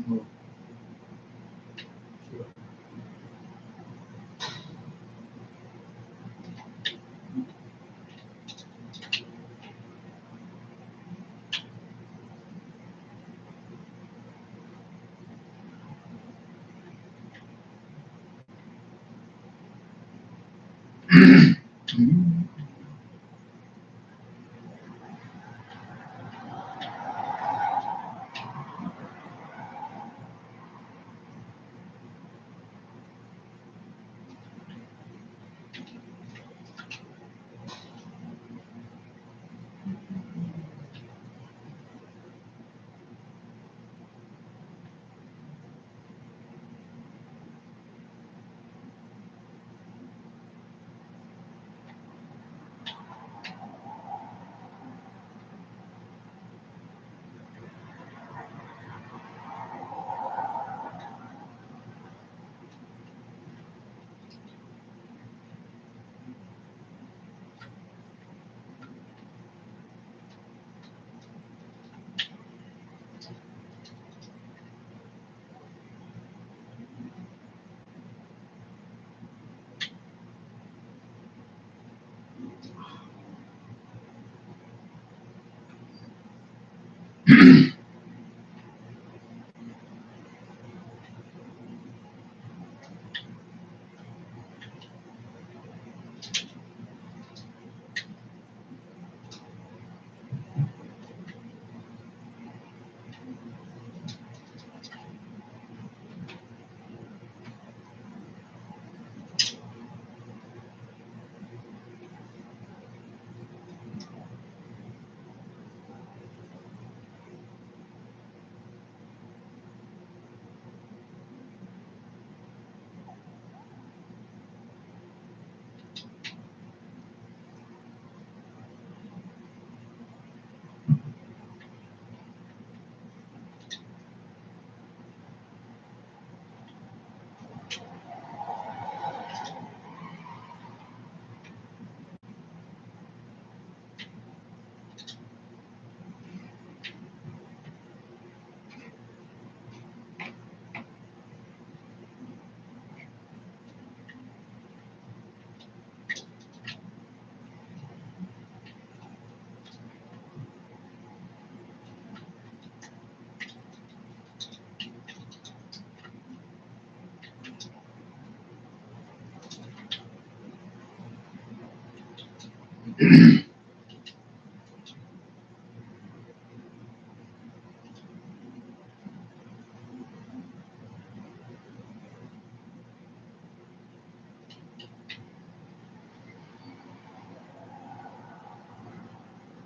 No. Sure.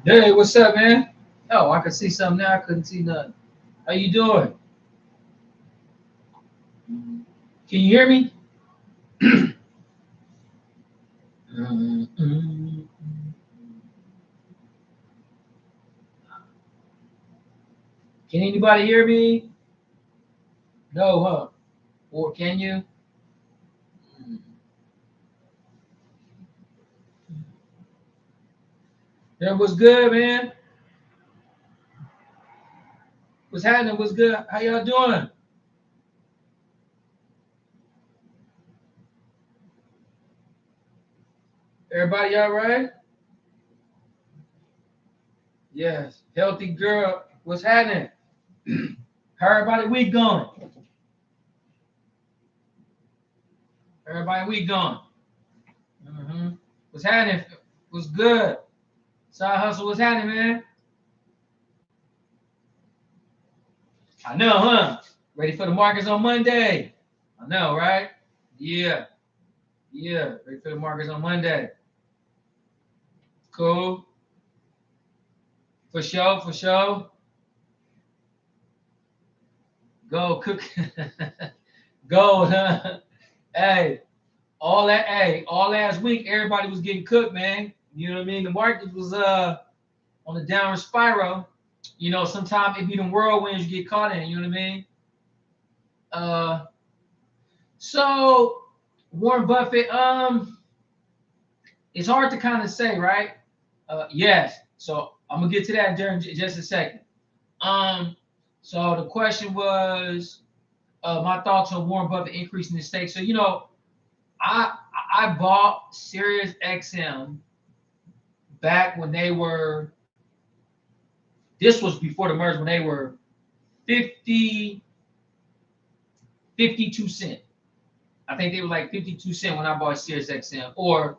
Hey, what's up, man? Oh, I can see something now. I couldn't see nothing. How you doing? Can you hear me? Can anybody hear me? No, huh? Or can you? That was good, man. What's happening? What's good? How y'all doing? Everybody all right? Yes. Healthy girl. What's happening? How everybody week going? Everybody week going? What's happening? What's good? Side hustle, what's happening, man? I know, huh? Ready for the markets on Monday? I know, right? Yeah, yeah. Ready for the markets on Monday. Cool. For sure, for sure. Go cook. Go, huh? Hey, all last week, everybody was getting cooked, man. You know what I mean? The market was on the downward spiral. You know, sometimes it be the whirlwinds you get caught in, you know what I mean? Uh so Warren Buffett, it's hard to kind of say, right? Yes. So I'm gonna get to that during just a second. Um, So the question was my thoughts on Warren Buffett increasing his stake. So I I bought Sirius XM back when they were. This was before the merger when they were 50, 52 cent. I think they were like 52 cent when I bought Sirius XM, or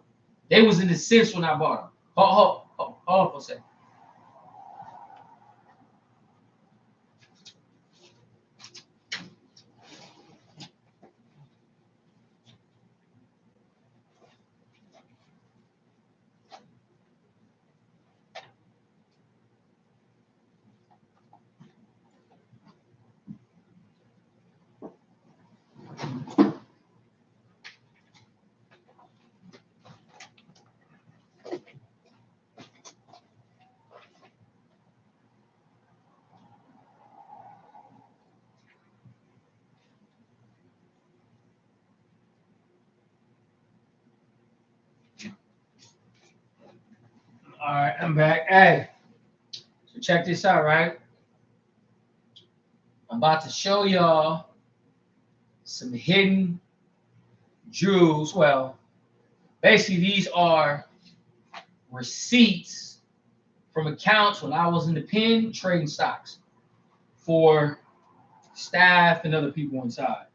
they was in the cents when I bought them. Hold on for a second. All right, I'm back. Hey, so check this out, right? I'm about to show y'all some hidden jewels. Well, basically, these are receipts from accounts when I was in the pen trading stocks for staff and other people inside.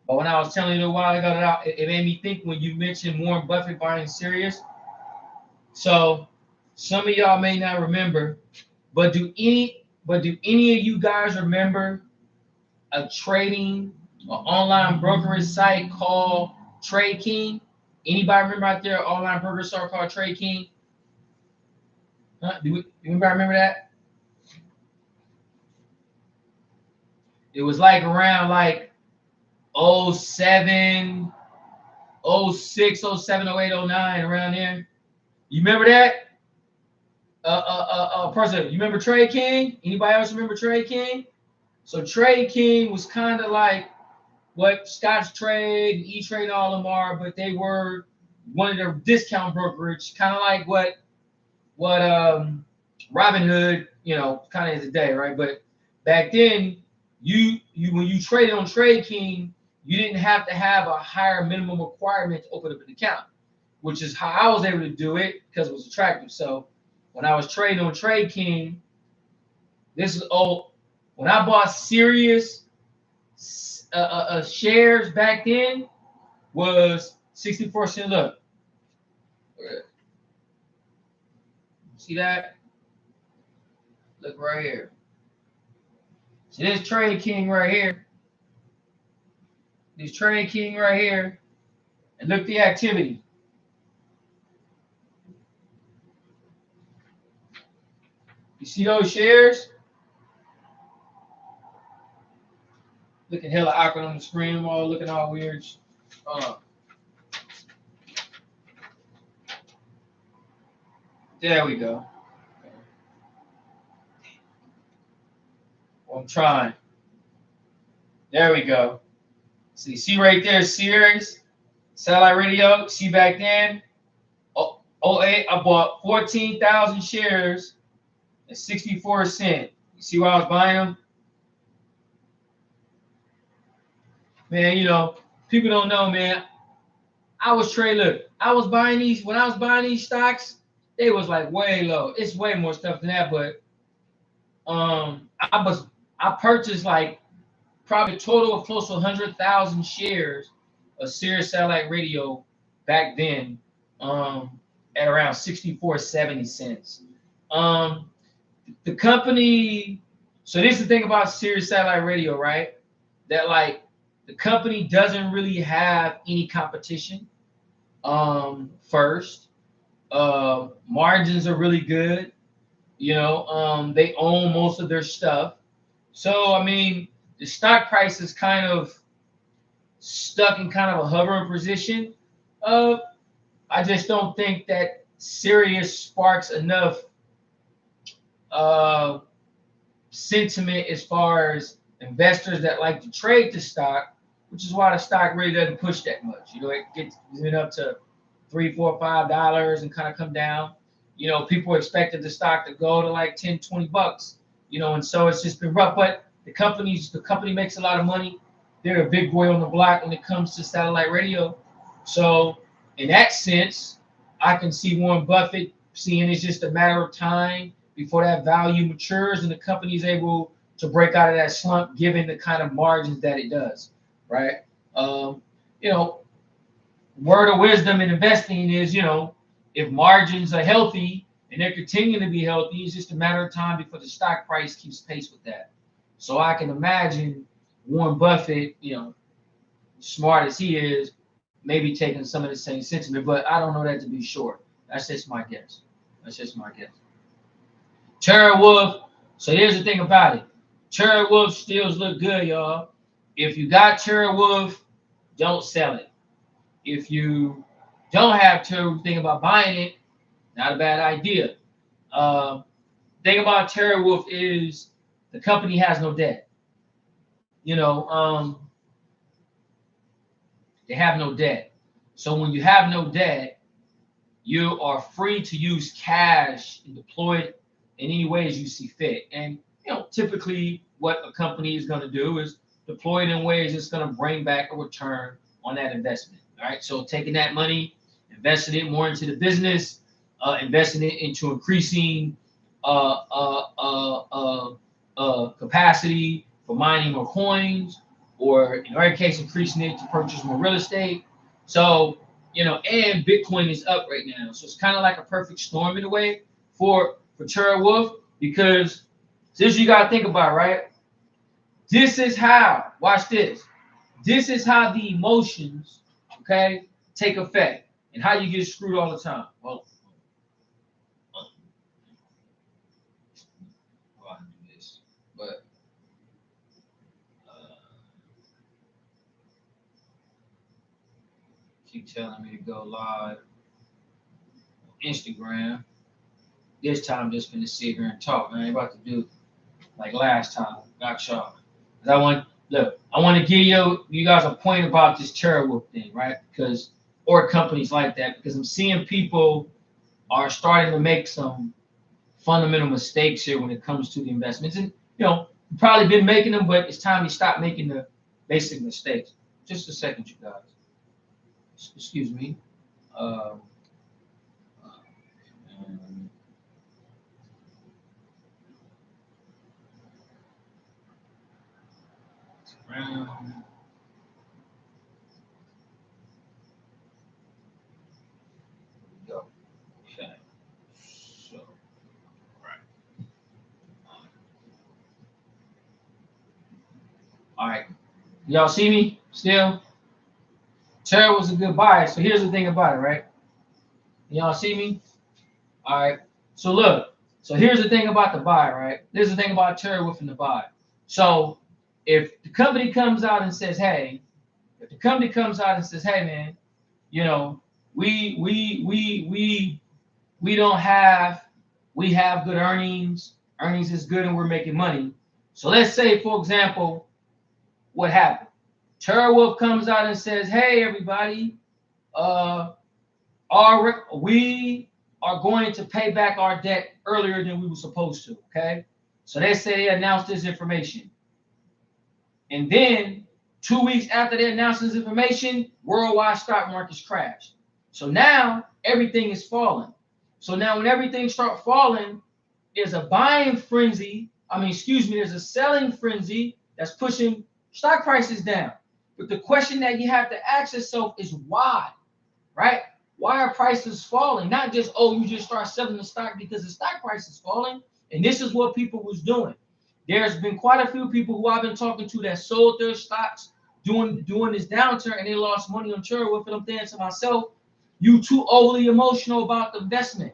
But when I was telling you a while ago that it made me think when you mentioned Warren Buffett buying Sirius. So some of y'all may not remember, but do any of you guys remember a trading or online brokerage site called Trade King? Anybody remember out there an online brokerage site called Trade King? Huh? Anybody remember that? It was like around like 07, 06, 07, 08, 09, around there. You remember that? Person, you remember Trade King? Anybody else remember Trade King? So Trade King was kind of like what Scotch Trade and E-Trade and all of them are, but they were one of their discount brokerage, kind of like what Robinhood, kind of is today, right? But back then, you when you traded on Trade King, you didn't have to have a higher minimum requirement to open up an account, which is how I was able to do it because it was attractive. So when I was trading on Trade King, this is old. When I bought Sirius shares back then was 64 cents. Look, see that? Look right here. See this Trade King right here. This Trade King right here. And look at the activity. You see those shares? Looking hella awkward on the screen, all looking all weird. There we go. Well, I'm trying. There we go. See right there, Sirius, satellite radio. See back then, 08, I bought 14,000 shares at 64 cents. You see why I was buying them? Man, people don't know, man. I was trading. Look, I was buying these. When I was buying these stocks, they was like way low. It's way more stuff than that, but I purchased like probably a total of close to 100,000 shares of Sirius satellite radio back then, at around 64.70 cents. The company. So this is the thing about Sirius satellite radio, right? That like the company doesn't really have any competition. First, margins are really good. They own most of their stuff. So I mean, the stock price is kind of stuck in kind of a hovering position. I just don't think that Sirius sparks enough sentiment as far as investors that like to trade the stock, which is why the stock really doesn't push that much. It gets up to $3, $4, $5 and kind of come down. People expected the stock to go to like 10, 20 bucks, and so it's just been rough. But The company makes a lot of money. They're a big boy on the block when it comes to satellite radio. So in that sense, I can see Warren Buffett seeing it's just a matter of time before that value matures and the company is able to break out of that slump, given the kind of margins that it does, right? You know, word of wisdom in investing is, if margins are healthy and they're continuing to be healthy, it's just a matter of time before the stock price keeps pace with that. So I can imagine Warren Buffett, smart as he is, maybe taking some of the same sentiment, but I don't know that to be sure. That's just my guess. Terawulf. So here's the thing about it. Terawulf stills look good, y'all. If you got Terawulf, don't sell it. If you don't have Terawulf, think about buying it, not a bad idea. Thing about Terawulf is the company has no debt. They have no debt. So when you have no debt, you are free to use cash and deploy it in any ways you see fit. And typically what a company is going to do is deploy it in ways that's going to bring back a return on that investment. All right. So taking that money, investing it more into the business, investing it into increasing capacity for mining more coins, or in our case, increasing it to purchase more real estate. So, and Bitcoin is up right now. So it's kind of like a perfect storm in a way for Terawulf, because this you got to think about, right? This is how, watch this. This is how the emotions, okay, take effect and how you get screwed all the time. Well, I do this, but keep telling me to go live on Instagram. This time I'm just gonna sit here and talk. I ain't about to do like last time. Got y'all. I want to give you guys a point about this Terawulf thing, right? Or companies like that, because I'm seeing people are starting to make some fundamental mistakes here when it comes to the investments. And you've probably been making them, but it's time you stop making the basic mistakes. Just a second, you guys. Excuse me. Go. Okay. So, right. All right. Y'all see me still? Terra was a good buy. So here's the thing about it, right? Y'all see me? All right. So look. So here's the thing about the buy, right? There's the thing about Terawulf and the buy. So if the company comes out and says, hey, man, we have good earnings. Earnings is good and we're making money. So let's say, for example, what happened? Terawulf comes out and says, hey, everybody, we are going to pay back our debt earlier than we were supposed to, okay? So they say they announced this information. And then 2 weeks after they announced this information, worldwide stock markets crashed. So now everything is falling. So now when everything starts falling, there's a buying frenzy. There's a selling frenzy that's pushing stock prices down. But the question that you have to ask yourself is why, right? Why are prices falling? Not just, you just start selling the stock because the stock price is falling. And this is what people was doing. There's been quite a few people who I've been talking to that sold their stocks during this downturn and they lost money on Terawulf. And I'm thinking to myself, you too overly emotional about the investment.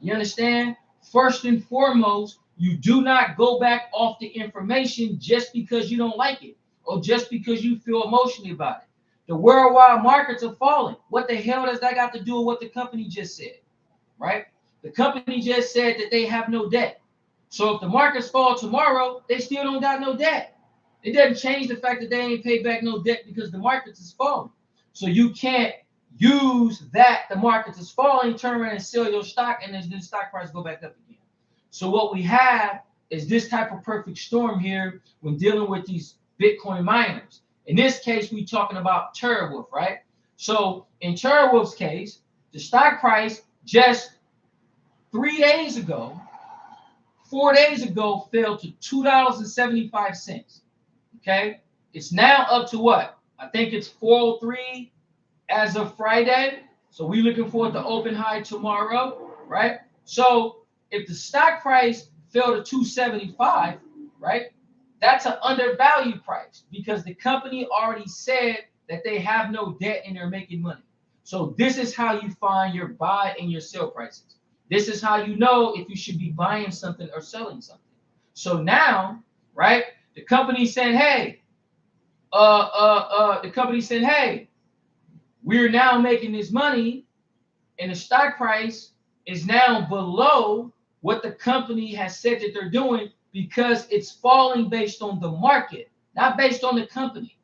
You understand? First and foremost, you do not go back off the information just because you don't like it or just because you feel emotionally about it. The worldwide markets are falling. What the hell does that got to do with what the company just said, right? The company just said that they have no debt. So if the markets fall tomorrow, they still don't got no debt. It doesn't change the fact that they ain't paid back no debt because the markets is falling. So you can't use that the markets is falling, turn around and sell your stock, and then the stock price go back up again. So what we have is this type of perfect storm here when dealing with these Bitcoin miners. In this case, we're talking about Terawulf, right? So in Terawulf's case, the stock price just 3 days ago, 4 days ago, fell to $2.75. Okay, it's now up to what? I think it's 403 as of Friday. So we're looking for the open high tomorrow, right? So if the stock price fell to 275, right? That's an undervalued price because the company already said that they have no debt and they're making money. So this is how you find your buy and your sell prices. This is how you know if you should be buying something or selling something. So now, right? The company saying, hey, we're now making this money, and the stock price is now below what the company has said that they're doing because it's falling based on the market, not based on the company,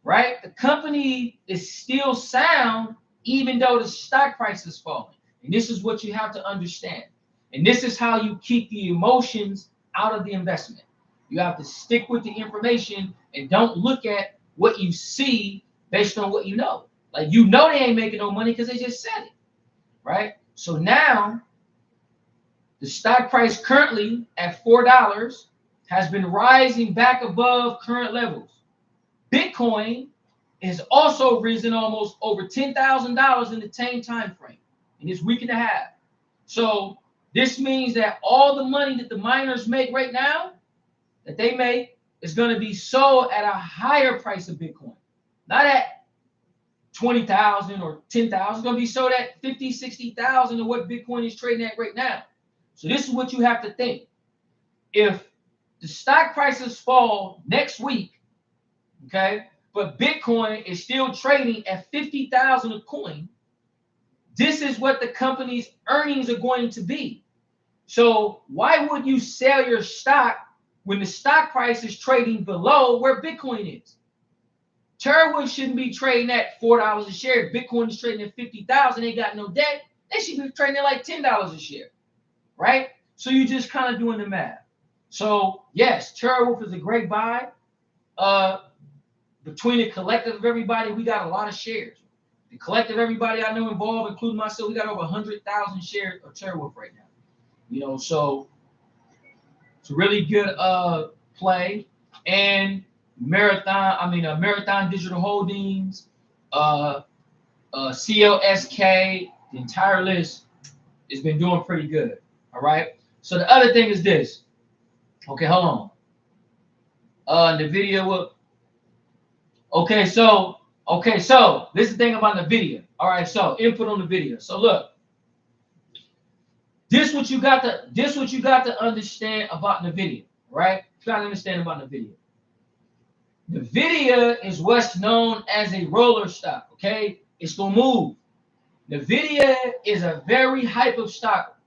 right? The company is still sound even though the stock price is falling. And this is what you have to understand. And this is how you keep the emotions out of the investment. You have to stick with the information and don't look at what you see based on what you know. Like, you know they ain't making no money because they just said it, right? So now the stock price currently at $4 has been rising back above current levels. Bitcoin has also risen almost over $10,000 in the same time frame in this week and a half. So this means that all the money that the miners make right now, that they make, is going to be sold at a higher price of Bitcoin, not at 20,000 or 10,000. It's going to be sold at 50, 60,000 of what Bitcoin is trading at right now. So this is what you have to think. If the stock prices fall next week, okay, but Bitcoin is still trading at 50,000 a coin, this is what the company's earnings are going to be. So why would you sell your stock when the stock price is trading below where Bitcoin is? Terawulf shouldn't be trading at $4 a share. If Bitcoin is trading at 50,000, they got no debt. They should be trading at like $10 a share, right? So you're just kind of doing the math. So yes, Terawulf is a great buy. Between the collective of everybody, we got a lot of shares. The collective everybody I know involved, including myself, we got over 100,000 shares of Terawulf right now. You know, so it's a really good play. And Marathon Digital Holdings, CLSK, the entire list has been doing pretty good. All right. So the other thing is this. Okay, hold on. Nvidia will. Okay, so this is the thing about Nvidia. All right, so input on the video. So look, this what you got to understand about Nvidia, right? You got to understand about Nvidia. Nvidia is what's known as a roller stock. Okay, it's gonna move. Nvidia is a very hyperactive stock.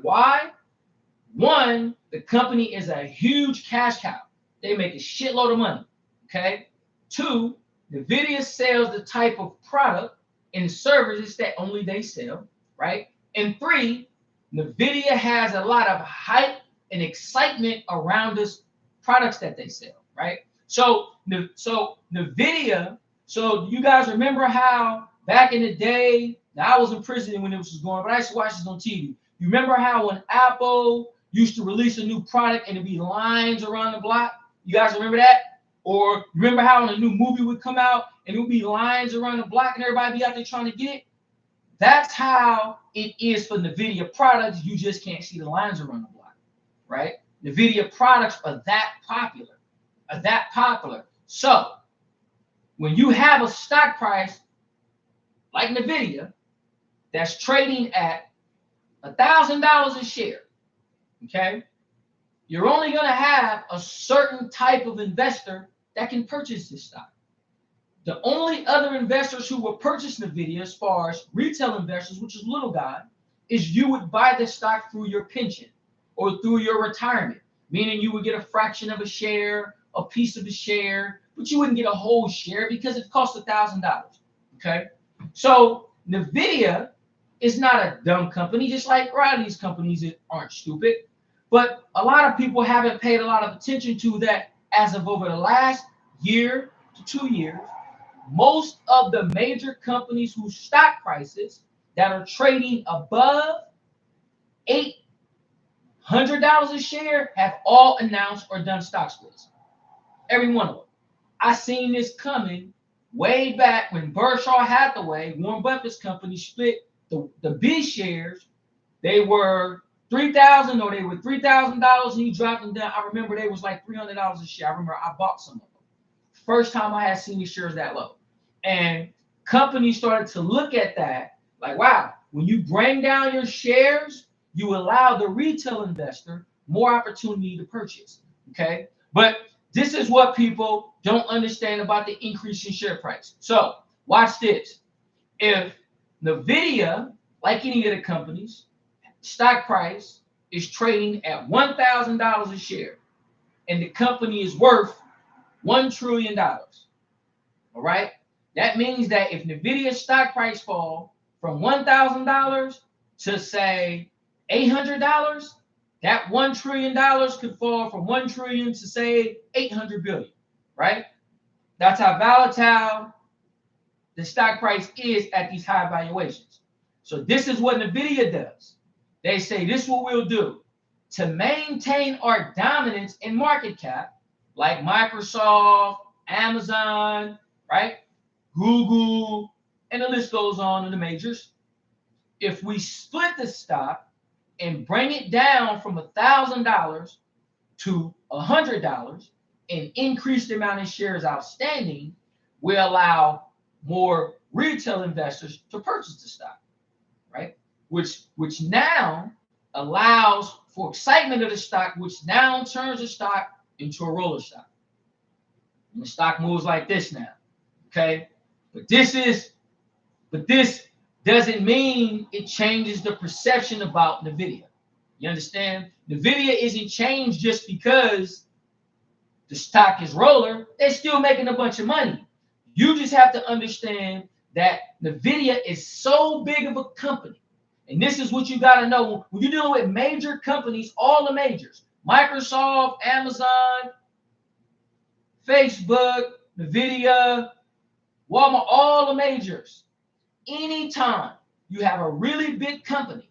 Why? One, the company is a huge cash cow. They make a shitload of money. Okay. Two, Nvidia sells the type of product and services that only they sell, right? And three, Nvidia has a lot of hype and excitement around this products that they sell, right? So Nvidia, so you guys remember how back in the day, now I was in prison when it was going, but I used to watch this on TV. You remember how when Apple used to release a new product and there'd be lines around the block? You guys remember that? Or remember how when a new movie would come out and it would be lines around the block and everybody be out there trying to get it? That's how it is for Nvidia products. You just can't see the lines around the block, right? Nvidia products are that popular. So when you have a stock price like Nvidia that's trading at $1,000 a share, okay, you're only going to have a certain type of investor that can purchase this stock. The only other investors who will purchase Nvidia, as far as retail investors, which is little guy, is you would buy the stock through your pension or through your retirement, meaning you would get a fraction of a share, a piece of a share, but you wouldn't get a whole share because it costs $1,000. Okay, so Nvidia is not a dumb company, just like a lot of these companies aren't stupid. But a lot of people haven't paid a lot of attention to that as of over the last year to 2 years. Most of the major companies whose stock prices that are trading above $800 a share have all announced or done stock splits. Every one of them. I seen this coming way back when Berkshire Hathaway, Warren Buffett's company, split the B shares. They were $3,000 or they were $3,000 and he dropped them down. I remember they was like $300 a share. I remember I bought some of them. First time I had seen the shares that low. And companies started to look at that like, wow, when you bring down your shares, you allow the retail investor more opportunity to purchase. Okay. But this is what people don't understand about the increase in share price. So watch this. If Nvidia, like any of the companies, stock price is trading at $1,000 a share, and the company is worth $1 trillion. All right. That means that if Nvidia's stock price fall from $1,000 to say $800, that $1 trillion could fall from 1 trillion to say 800 billion, right? That's how volatile the stock price is at these high valuations. So this is what Nvidia does. They say this is what we'll do to maintain our dominance in market cap, like Microsoft, Amazon, right? Google, and the list goes on in the majors. If we split the stock and bring it down from $1,000 to $100 and increase the amount of shares outstanding, we allow more retail investors to purchase the stock, right? Which now allows for excitement of the stock, which now turns the stock into a roller stock. And the stock moves like this now, okay? But this doesn't mean it changes the perception about Nvidia. You understand? Nvidia isn't changed just because the stock is roller. They're still making a bunch of money. You just have to understand that Nvidia is so big of a company. And this is what you got to know. When you're dealing with major companies, all the majors, Microsoft, Amazon, Facebook, Nvidia, Walmart, all the majors. Anytime you have a really big company,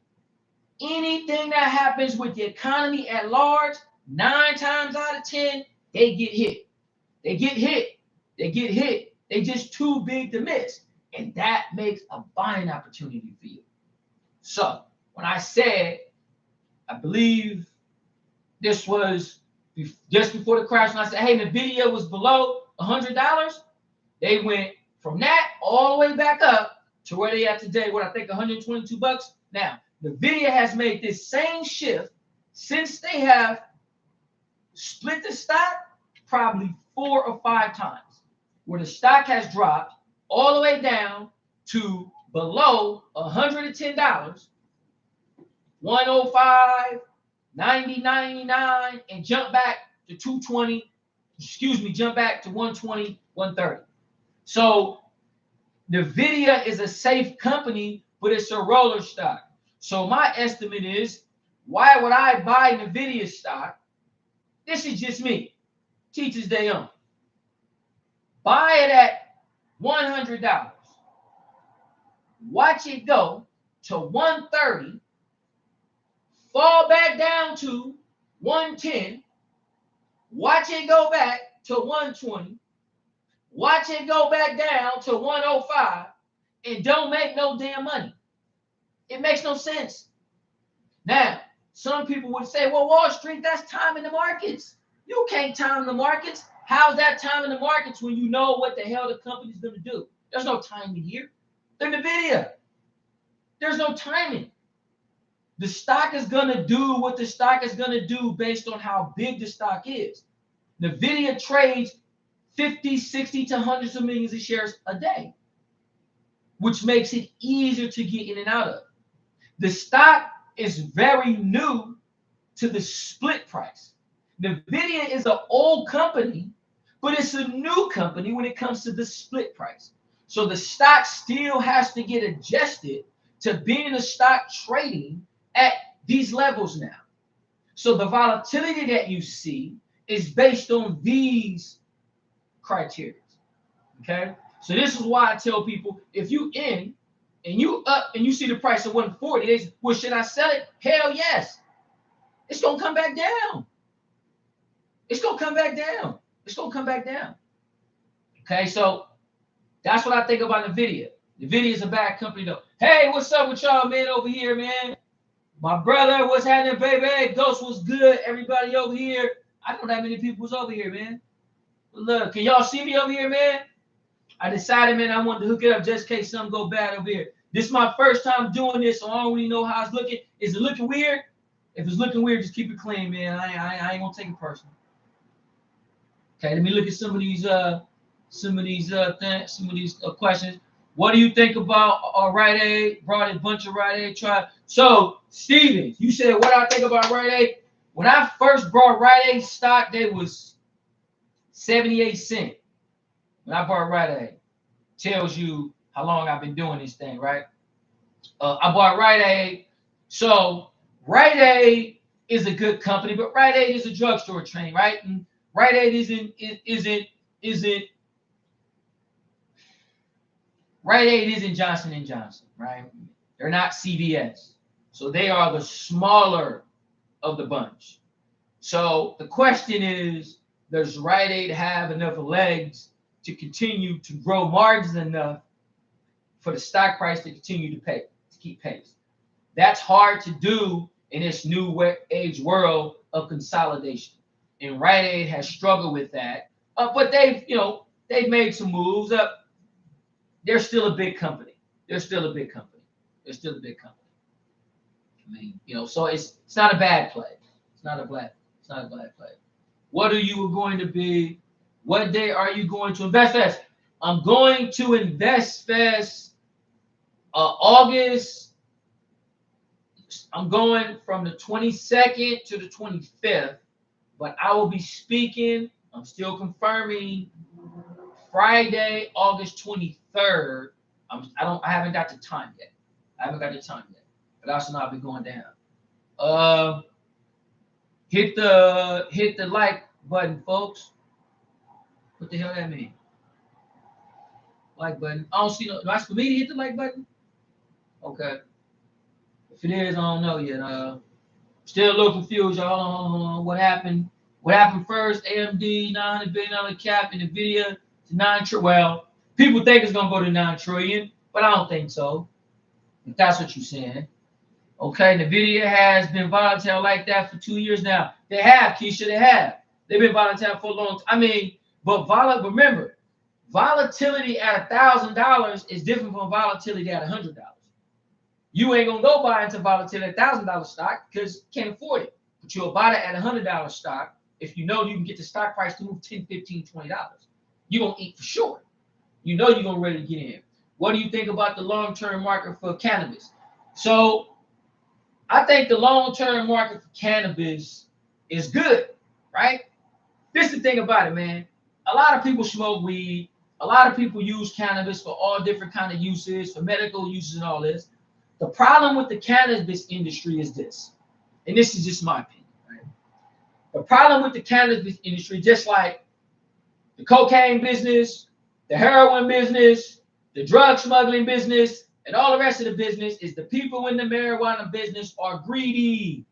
anything that happens with the economy at large, 9 times out of 10, they get hit. They get hit. They get hit. They just too big to miss. And that makes a buying opportunity for you. So when I said, I believe this was just before the crash, when I said, hey, Nvidia was below $100, they went from that all the way back up to where they at today, what I think $122. Now, Nvidia has made this same shift since they have split the stock probably 4 or 5 times, where the stock has dropped all the way down to below $110, 105, 90, 99, and jump back to 220, jump back to 120, 130. So Nvidia is a safe company, but it's a roller stock. So my estimate is, why would I buy Nvidia stock? This is just me. Teachers day on. Buy it at $100. Watch it go to 130, fall back down to 110, watch it go back to 120, watch it go back down to 105, and don't make no damn money. It makes no sense. Now, some people would say, well, Wall Street, that's timing the markets. You can't time the markets. How's that timing the markets when you know what the hell the company's going to do? There's no timing here. They're Nvidia. There's no timing. The stock is going to do what the stock is going to do based on how big the stock is. Nvidia trades 50, 60 to hundreds of millions of shares a day, which makes it easier to get in and out of. The stock is very new to the split price. Nvidia is an old company, but it's a new company when it comes to the split price. So the stock still has to get adjusted to being a stock trading at these levels now. So the volatility that you see is based on these criteria. Okay. So this is why I tell people, if you in and you up and you see the price of 140, well, should I sell it? Hell yes. It's gonna come back down. It's gonna come back down. It's gonna come back down. Okay, so that's what I think about Nvidia. Nvidia is a bad company though. Hey, what's up with y'all, man, over here, man? My brother, what's happening, baby? Ghost was good. Everybody over here. I don't know that many people's over here, man. But look, can y'all see me over here, man? I decided, man, I wanted to hook it up just in case something go bad over here. This is my first time doing this, so I don't really know how it's looking. Is it looking weird? If it's looking weird, just keep it clean, man. I ain't gonna take it personal. Okay, let me look at some of these questions. What do you think about Rite Aid? Brought a bunch of Rite Aid. So, Steven, you said what I think about Rite Aid. When I first brought Rite Aid stock, they was 78 cents. When I bought Rite Aid, tells you how long I've been doing this thing, right? I bought Rite Aid. So Rite Aid is a good company, but Rite Aid is a drugstore chain, right? And Rite Aid Rite Aid isn't Johnson & Johnson, right? They're not CVS. So they are the smaller of the bunch. So the question is, does Rite Aid have enough legs to continue to grow margins enough for the stock price to continue to keep pace? That's hard to do in this new age world of consolidation. And Rite Aid has struggled with that. But they've made some moves up. They're still a big company. I mean, so it's not a bad play. It's not a bad play. What are you going to be? What day are you going to Invest Fest? I'm going to Invest Fest August. I'm going from the 22nd to the 25th, but I will be speaking. I'm still confirming Friday, August 23rd. I haven't got the time yet. But also not be going down. Hit the like button, folks. What the hell that mean? Like button. I don't see no. That's for me to hit the like button. Okay. If it is, I don't know yet. Still a little confused, y'all. Hold on. What happened? What happened first? AMD $9 billion cap and Nvidia to 9 trillion. Well, people think it's gonna go to 9 trillion, but I don't think so. If that's what you're saying. Okay, Nvidia has been volatile like that for 2 years now. They have, Keisha. They have. They've been volatile for a long time. I mean, but remember, volatility at $1,000 is different from volatility at $100. You ain't gonna go buy into volatility at $1,000 stock because you can't afford it. But you'll buy it at $100 stock if you know you can get the stock price to move $10, $15, $20. You're gonna eat for sure. You know you're gonna ready to get in. What do you think about the long-term market for cannabis? So I think the long-term market for cannabis is good, right? This is the thing about it, man. A lot of people smoke weed. A lot of people use cannabis for all different kind of uses, for medical uses and all this. The problem with the cannabis industry is this, and this is just my opinion, right? The problem with the cannabis industry, just like the cocaine business, the heroin business, the drug smuggling business, and all the rest of the business, is the people in the marijuana business are greedy.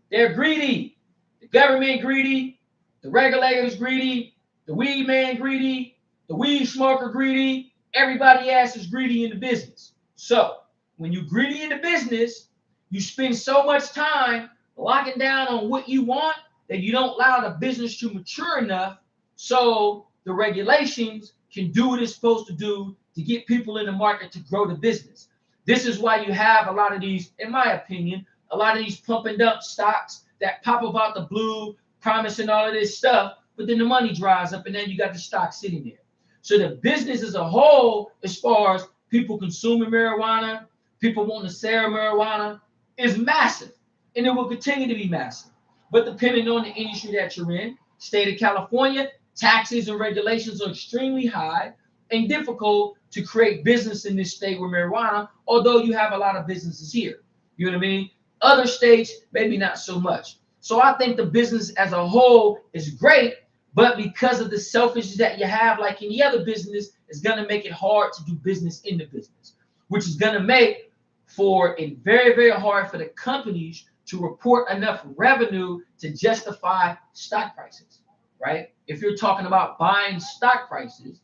They're greedy. The government greedy. The regulators greedy. The weed man greedy. The weed smoker greedy. Everybody else is greedy in the business. So when you're greedy in the business, you spend so much time locking down on what you want that you don't allow the business to mature enough so the regulations can do what it's supposed to do to get people in the market to grow the business. This is why you have a lot of these, in my opinion, a lot of these pump and dump stocks that pop up out the blue, promising all of this stuff, but then the money dries up and then you got the stock sitting there. So the business as a whole, as far as people consuming marijuana, people wanting to sell marijuana, is massive. And it will continue to be massive. But depending on the industry that you're in, state of California, taxes and regulations are extremely high and difficult to create business in this state with marijuana, although you have a lot of businesses here. You know what I mean? Other states, maybe not so much. So I think the business as a whole is great, but because of the selfishness that you have, like any other business, it's going to make it hard to do business in the business, which is going to make for it very, very hard for the companies to report enough revenue to justify stock prices, right? If you're talking about buying stock prices,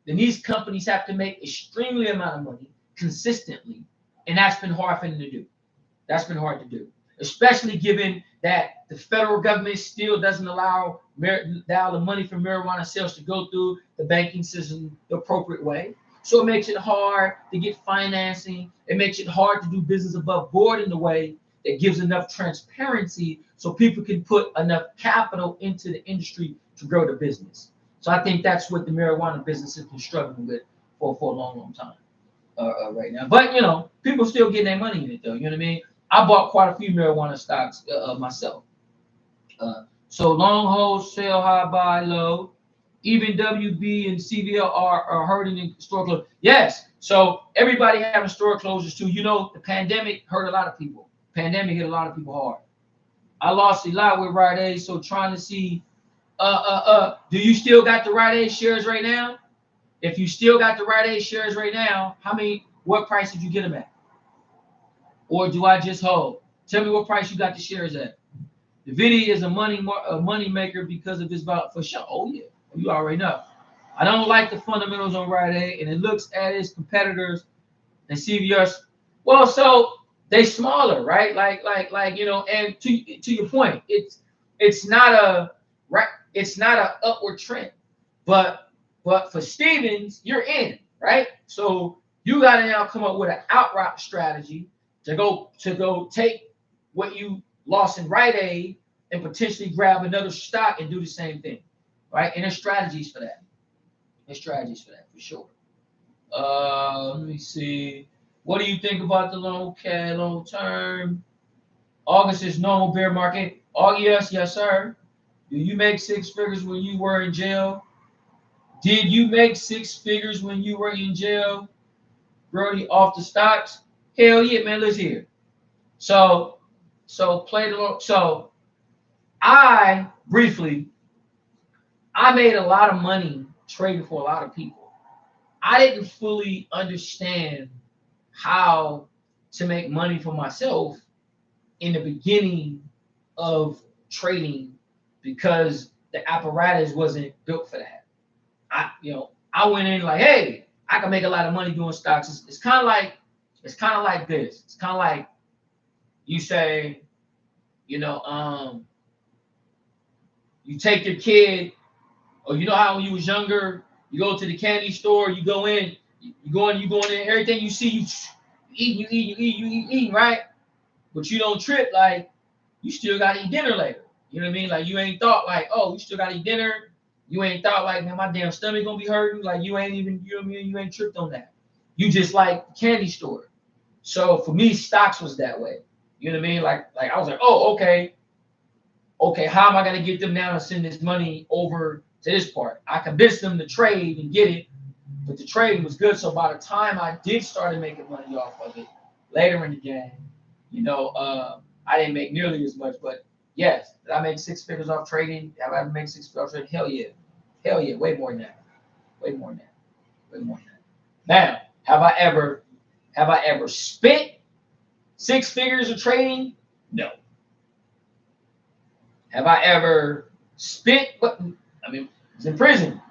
then these companies have to make extremely amount of money consistently, and that's been hard for them to do. That's been hard to do, especially given that the federal government still doesn't allow the money from marijuana sales to go through the banking system the appropriate way. So it makes it hard to get financing. It makes it hard to do business above board in a way that gives enough transparency so people can put enough capital into the industry to grow the business. So I think that's what the marijuana business has been struggling with for a long, long time right now. But, you know, people still getting their money in it, though. You know what I mean? I bought quite a few marijuana stocks myself. So long hold, sell high, buy low. Even WB and CVL are hurting in store closures. Yes. So everybody having store closures too. You know, the pandemic hurt a lot of people. Pandemic hit a lot of people hard. I lost a lot with Rite Aid. So trying to see, do you still got the Rite Aid shares right now? If you still got the Rite Aid shares right now, what price did you get them at? Or do I just hold? Tell me what price you got the shares at. Nvidia is a money maker because of this for sure. Oh yeah, you already know. I don't like the fundamentals on Rite Aid, and it looks at its competitors and CVS. Well, so they smaller, right? Like you know. And to your point, it's not a upward trend, but for Stevens, you're in, right? So you got to now come up with an outright strategy to go take what you lost in Rite Aid and potentially grab another stock and do the same thing, right? And there's strategies for that. There's strategies for that for sure. Let me see. What do you think about the long term? August is normal bear market. Oh yes, sir. Do you make six figures when you were in jail? Did you make six figures when you were in jail? Brody off the stocks? Hell yeah, man. Let's hear. So play the long. So I made a lot of money trading for a lot of people. I didn't fully understand how to make money for myself in the beginning of trading because the apparatus wasn't built for that. I went in like, hey, I can make a lot of money doing stocks. It's kind of like this. It's kind of like you say, you take your kid, or you know how when you was younger, you go to the candy store, you go in, everything you see, you eat, right? But you don't trip like you still gotta eat dinner later. You know what I mean? Like you ain't thought like, oh, you still gotta eat dinner. You ain't thought like, man, my damn stomach gonna be hurting. Like you ain't even, you know what I mean? You ain't tripped on that. You just like candy store. So for me, stocks was that way. You know what I mean? Like I was like, oh, okay, how am I gonna get them now to send this money over to this part? I convinced them to trade and get it, but the trading was good. So by the time I did start making money off of it later in the game, I didn't make nearly as much. But yes, did I make six figures off trading? Have I ever made six figures off trading? Hell yeah, way more than that. Now, have I ever spent six figures of trading? No. Have I ever spent what? I mean, I was in prison,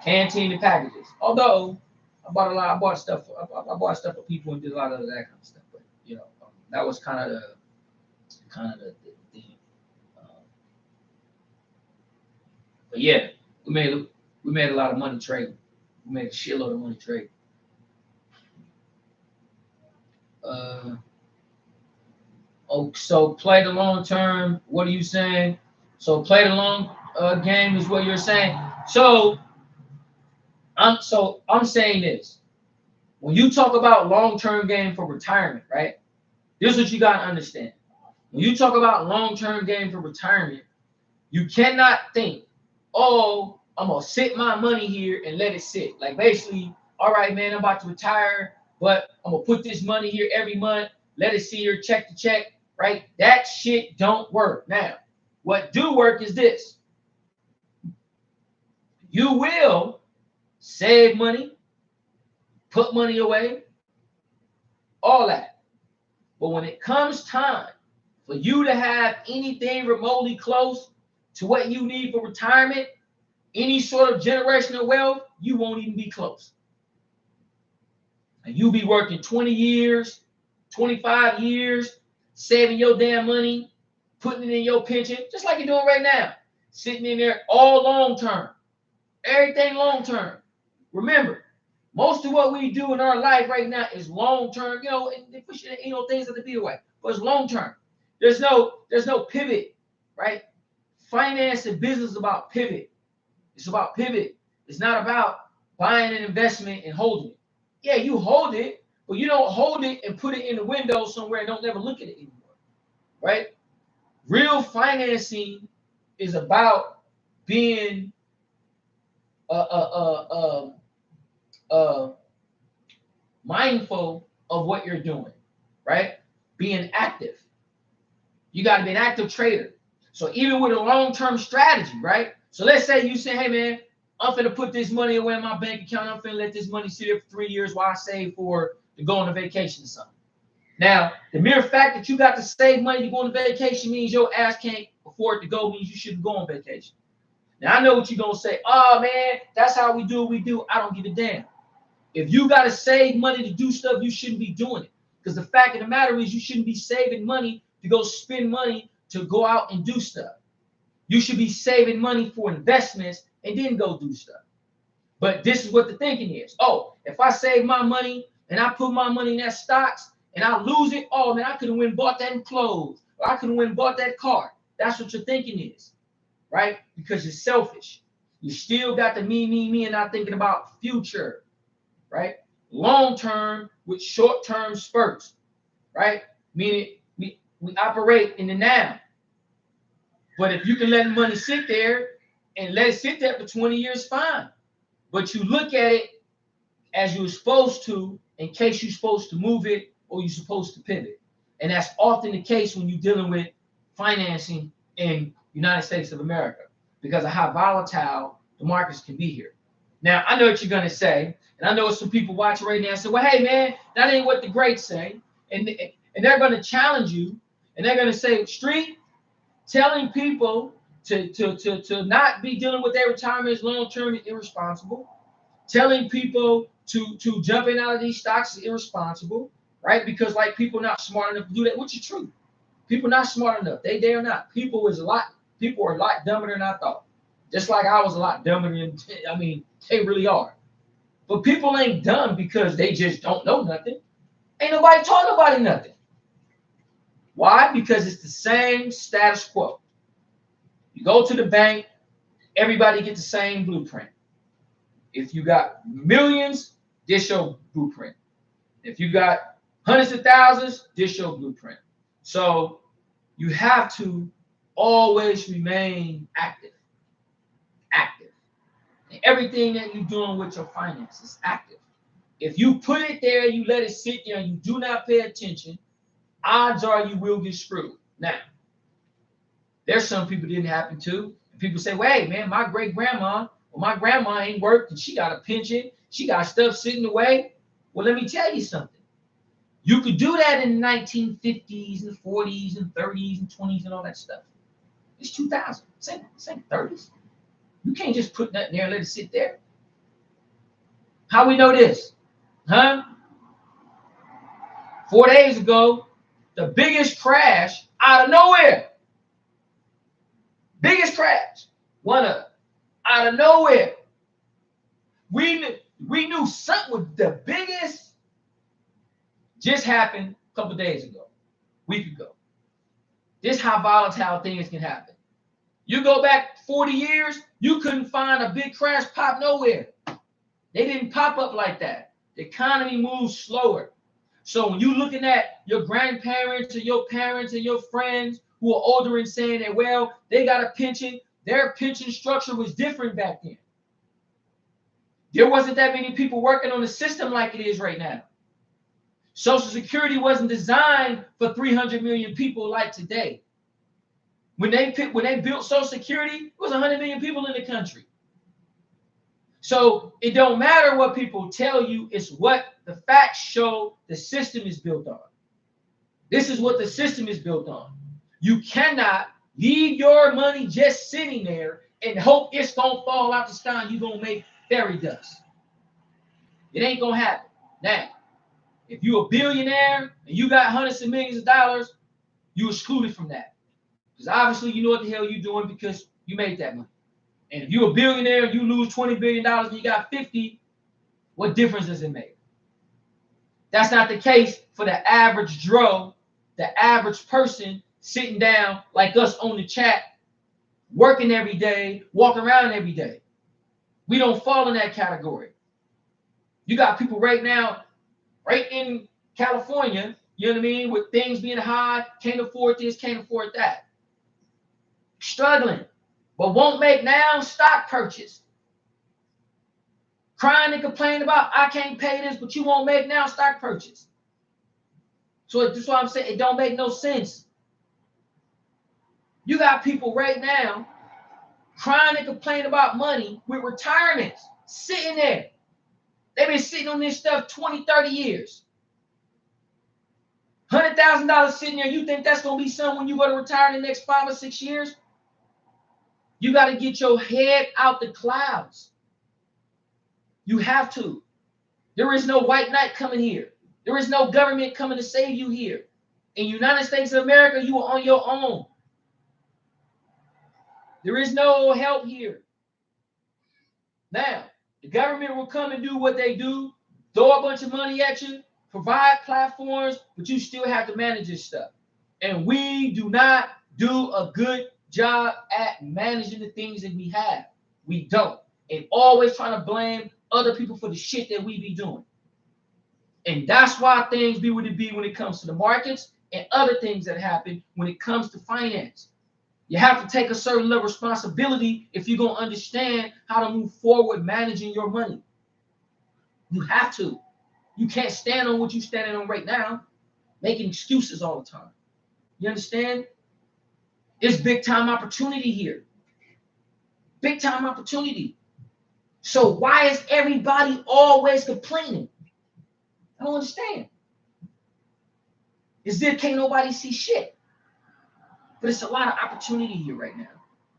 canteen and packages. Although I bought stuff for people and did a lot of that kind of stuff. But that was kind of the thing. But yeah, we made a lot of money trading. We made a shitload of money trading. So play the long term. What are you saying? So play the long game is what you're saying. So I'm saying this. When you talk about long-term game for retirement, right? This is what you gotta understand. When you talk about long-term game for retirement, you cannot think, oh, I'm gonna sit my money here and let it sit. Like basically, all right, man, I'm about to retire, but I'm gonna put this money here every month, let it sit here, check to check, right? That shit don't work. Now, what do work is this. You will save money, put money away, all that. But when it comes time for you to have anything remotely close to what you need for retirement, any sort of generational wealth, you won't even be close. And you'll be working 20 years, 25 years, saving your damn money, putting it in your pension, just like you're doing right now, sitting in there all long term. Everything long term. Remember, most of what we do in our life right now is long term. You know, things have to be away, but it's long term. There's no pivot, right? Finance and business is about pivot. It's about pivot. It's not about buying an investment and holding it. Yeah, you hold it, but you don't hold it and put it in the window somewhere and don't never look at it anymore, right? Real financing is about being mindful of what you're doing, right? Being active. You got to be an active trader. So even with a long-term strategy, right? So let's say you say, hey, man, I'm finna put this money away in my bank account. I'm finna let this money sit there for 3 years while I save for to go on a vacation or something. Now, the mere fact that you got to save money to go on a vacation means your ass can't afford to go, means you shouldn't go on vacation. Now, I know what you're going to say. Oh, man, that's how we do what we do. I don't give a damn. If you got to save money to do stuff, you shouldn't be doing it. Because the fact of the matter is you shouldn't be saving money to go spend money to go out and do stuff. You should be saving money for investments and then go do stuff. But this is what the thinking is. Oh, if I save my money and I put my money in that stocks and I lose it, oh, man, I could have went and bought that in clothes. Or I could have went and bought that car. That's what your thinking is, right? Because you're selfish. You still got the me, and not thinking about future, right? Long term with short term spurts, right? Meaning we operate in the now. But if you can let money sit there and let it sit there for 20 years, fine. But you look at it as you're supposed to in case you're supposed to move it or you're supposed to pivot. And that's often the case when you're dealing with financing in the United States of America because of how volatile the markets can be here. Now, I know what you're going to say, and I know some people watching right now say, well, hey, man, that ain't what the greats say. And they're going to challenge you, and they're going to say, Street, telling people to not be dealing with their retirement as long-term is irresponsible. Telling people to jump in out of these stocks is irresponsible, right? Because like people not smart enough to do that, which is true. People not smart enough. They are not. People are a lot dumber than I thought. Just like I was a lot dumber than, they really are. But people ain't dumb because they just don't know nothing. Ain't nobody taught nobody nothing. Why? Because it's the same status quo. You go to the bank, everybody gets the same blueprint. If you got millions, this your blueprint. If you got hundreds of thousands, this your blueprint. So you have to always remain active. Active. And everything that you're doing with your finances, active. If you put it there, you let it sit there, and you do not pay attention, odds are you will get screwed. Now, there's some people it didn't happen to. People say, well, hey, man, my great-grandma or my grandma ain't worked and she got a pension. She got stuff sitting away. Well, let me tell you something. You could do that in the 1950s and 40s and 30s and 20s and all that stuff. It's 2000. Same 30s. You can't just put nothing there and let it sit there. How we know this? Huh? 4 days ago, the biggest crash out of nowhere. Biggest crash. One of them. Out of nowhere. We knew something was the biggest. Just happened a couple days ago. Week ago. This how volatile things can happen. You go back 40 years, you couldn't find a big crash pop nowhere. They didn't pop up like that. The economy moves slower. So when you're looking at your grandparents or your parents and your friends who are older and saying that, well, they got a pension, their pension structure was different back then. There wasn't that many people working on the system like it is right now. Social Security wasn't designed for 300 million people like today. When they built Social Security, it was 100 million people in the country. So it don't matter what people tell you, it's what the facts show the system is built on. This is what the system is built on. You cannot leave your money just sitting there and hope it's gonna fall out the sky and you're gonna make fairy dust. It ain't gonna happen. Now, if you're a billionaire and you got hundreds of millions of dollars, you're excluded from that. Because obviously you know what the hell you're doing because you made that money. And if you're a billionaire and you lose $20 billion and you got 50, what difference does it make? That's not the case for the average Joe, the average person sitting down like us on the chat, working every day, walking around every day. We don't fall in that category. You got people right now, right in California, you know what I mean, with things being high, can't afford this, can't afford that. Struggling, but won't make now stock purchase. Crying and complaining about, I can't pay this, but you won't make now stock purchase. So that's why I'm saying it don't make no sense. You got people right now crying and complaining about money with retirements sitting there. They've been sitting on this stuff 20, 30 years. $100,000 sitting there. You think that's going to be something when you go to retire in the next 5 or 6 years? You got to get your head out the clouds. You have to. There is no white knight coming here. There is no government coming to save you here. In the United States of America, you are on your own. There is no help here. Now, the government will come and do what they do, throw a bunch of money at you, provide platforms, but you still have to manage this stuff. And we do not do a good job at managing the things that we have. We don't. And always trying to blame other people for the shit that we be doing. And that's why things be what it be when it comes to the markets and other things that happen when it comes to finance. You have to take a certain level of responsibility if you're going to understand how to move forward managing your money. You have to. You can't stand on what you're standing on right now, making excuses all the time. You understand? It's big time opportunity here. Big time opportunity. So why is everybody always complaining? I don't understand. Is there can't nobody see shit? But it's a lot of opportunity here right now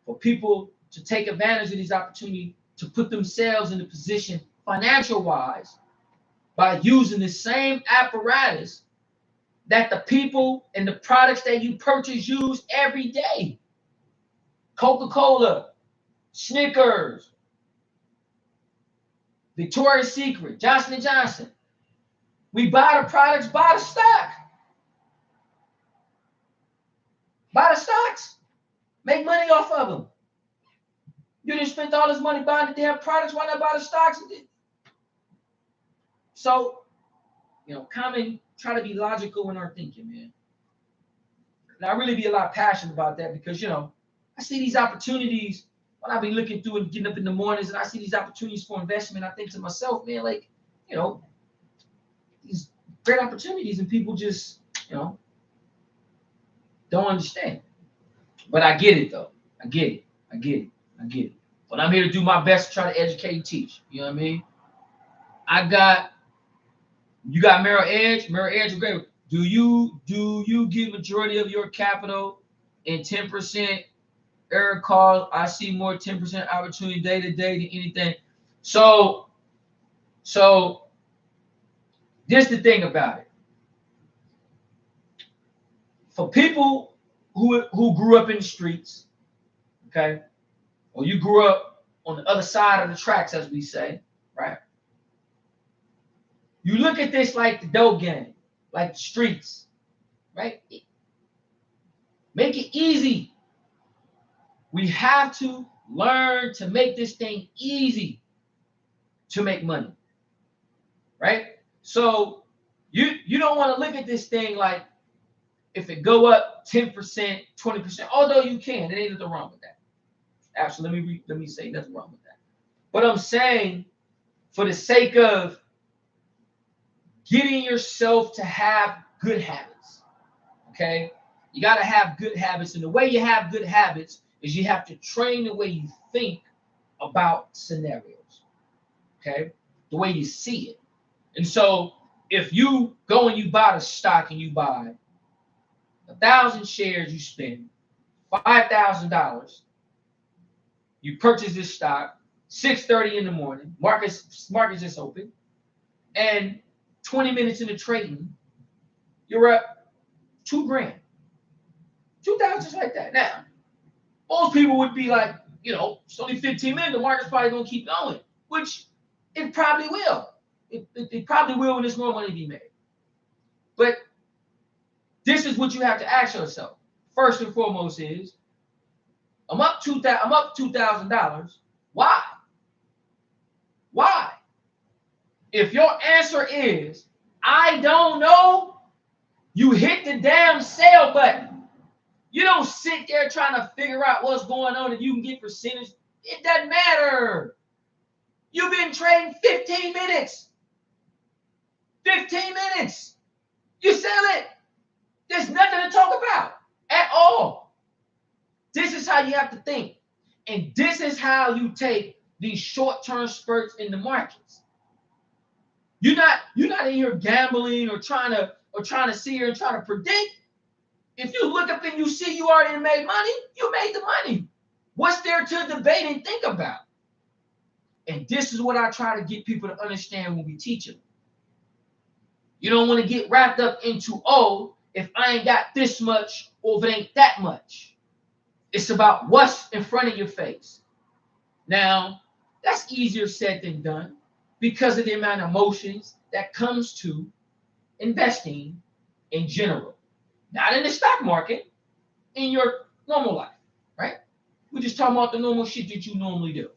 for people to take advantage of these opportunities to put themselves in a position financial-wise by using the same apparatus that the people and the products that you purchase use every day. Coca-Cola, Snickers, Victoria's Secret, Johnson & Johnson. We buy the products, buy the stock. Buy the stocks. Make money off of them. You didn't spend all this money buying the damn products. Why not buy the stocks? So, try to be logical in our thinking, man. And I really be a lot passionate about that because, I see these opportunities when I be looking through and getting up in the mornings and I see these opportunities for investment. I think to myself, man, these great opportunities and people just, don't understand. But I get it, though. I get it. But I'm here to do my best to try to educate and teach. You know what I mean? You got Merrill Edge. Merrill Edge is great. Do you get majority of your capital in 10% error calls? I see more 10% opportunity day to day than anything. So this is the thing about it. For people who grew up in the streets, okay, or you grew up on the other side of the tracks, as we say, right? You look at this like the dope game, like the streets, right? Make it easy. We have to learn to make this thing easy to make money, right? So you don't want to look at this thing like if it go up 10%, 20%, although you can, there ain't nothing wrong with that. Actually, let me say nothing wrong with that. But I'm saying for the sake of getting yourself to have good habits. Okay? You got to have good habits. And the way you have good habits is you have to train the way you think about scenarios. Okay? The way you see it. And so if you go and you buy the stock and you buy 1,000 shares, you spend $5,000. You purchase this stock 6:30 in the morning. Market's just open, and 20 minutes into trading, you're up $2,000, 2,000 just like that. Now, most people would be like, it's only 15 minutes. The market's probably gonna keep going, which it probably will. It probably will when there's more money to be made. But this is what you have to ask yourself. First and foremost is, I'm up $2,000. Why? Why? If your answer is, I don't know, you hit the damn sell button. You don't sit there trying to figure out what's going on and you can get percentage. It doesn't matter. You've been trading 15 minutes. 15 minutes. You sell it. There's nothing to talk about at all. This is how you have to think. And this is how you take these short-term spurts in the markets. You're not in here gambling or trying to see here and trying to predict. If you look up and you see you already made money, you made the money. What's there to debate and think about? And this is what I try to get people to understand when we teach them. You don't want to get wrapped up into, if I ain't got this much or if it ain't that much. It's about what's in front of your face. Now, that's easier said than done because of the amount of emotions that comes to investing in general. Not in the stock market, in your normal life, right? We're just talking about the normal shit that you normally do.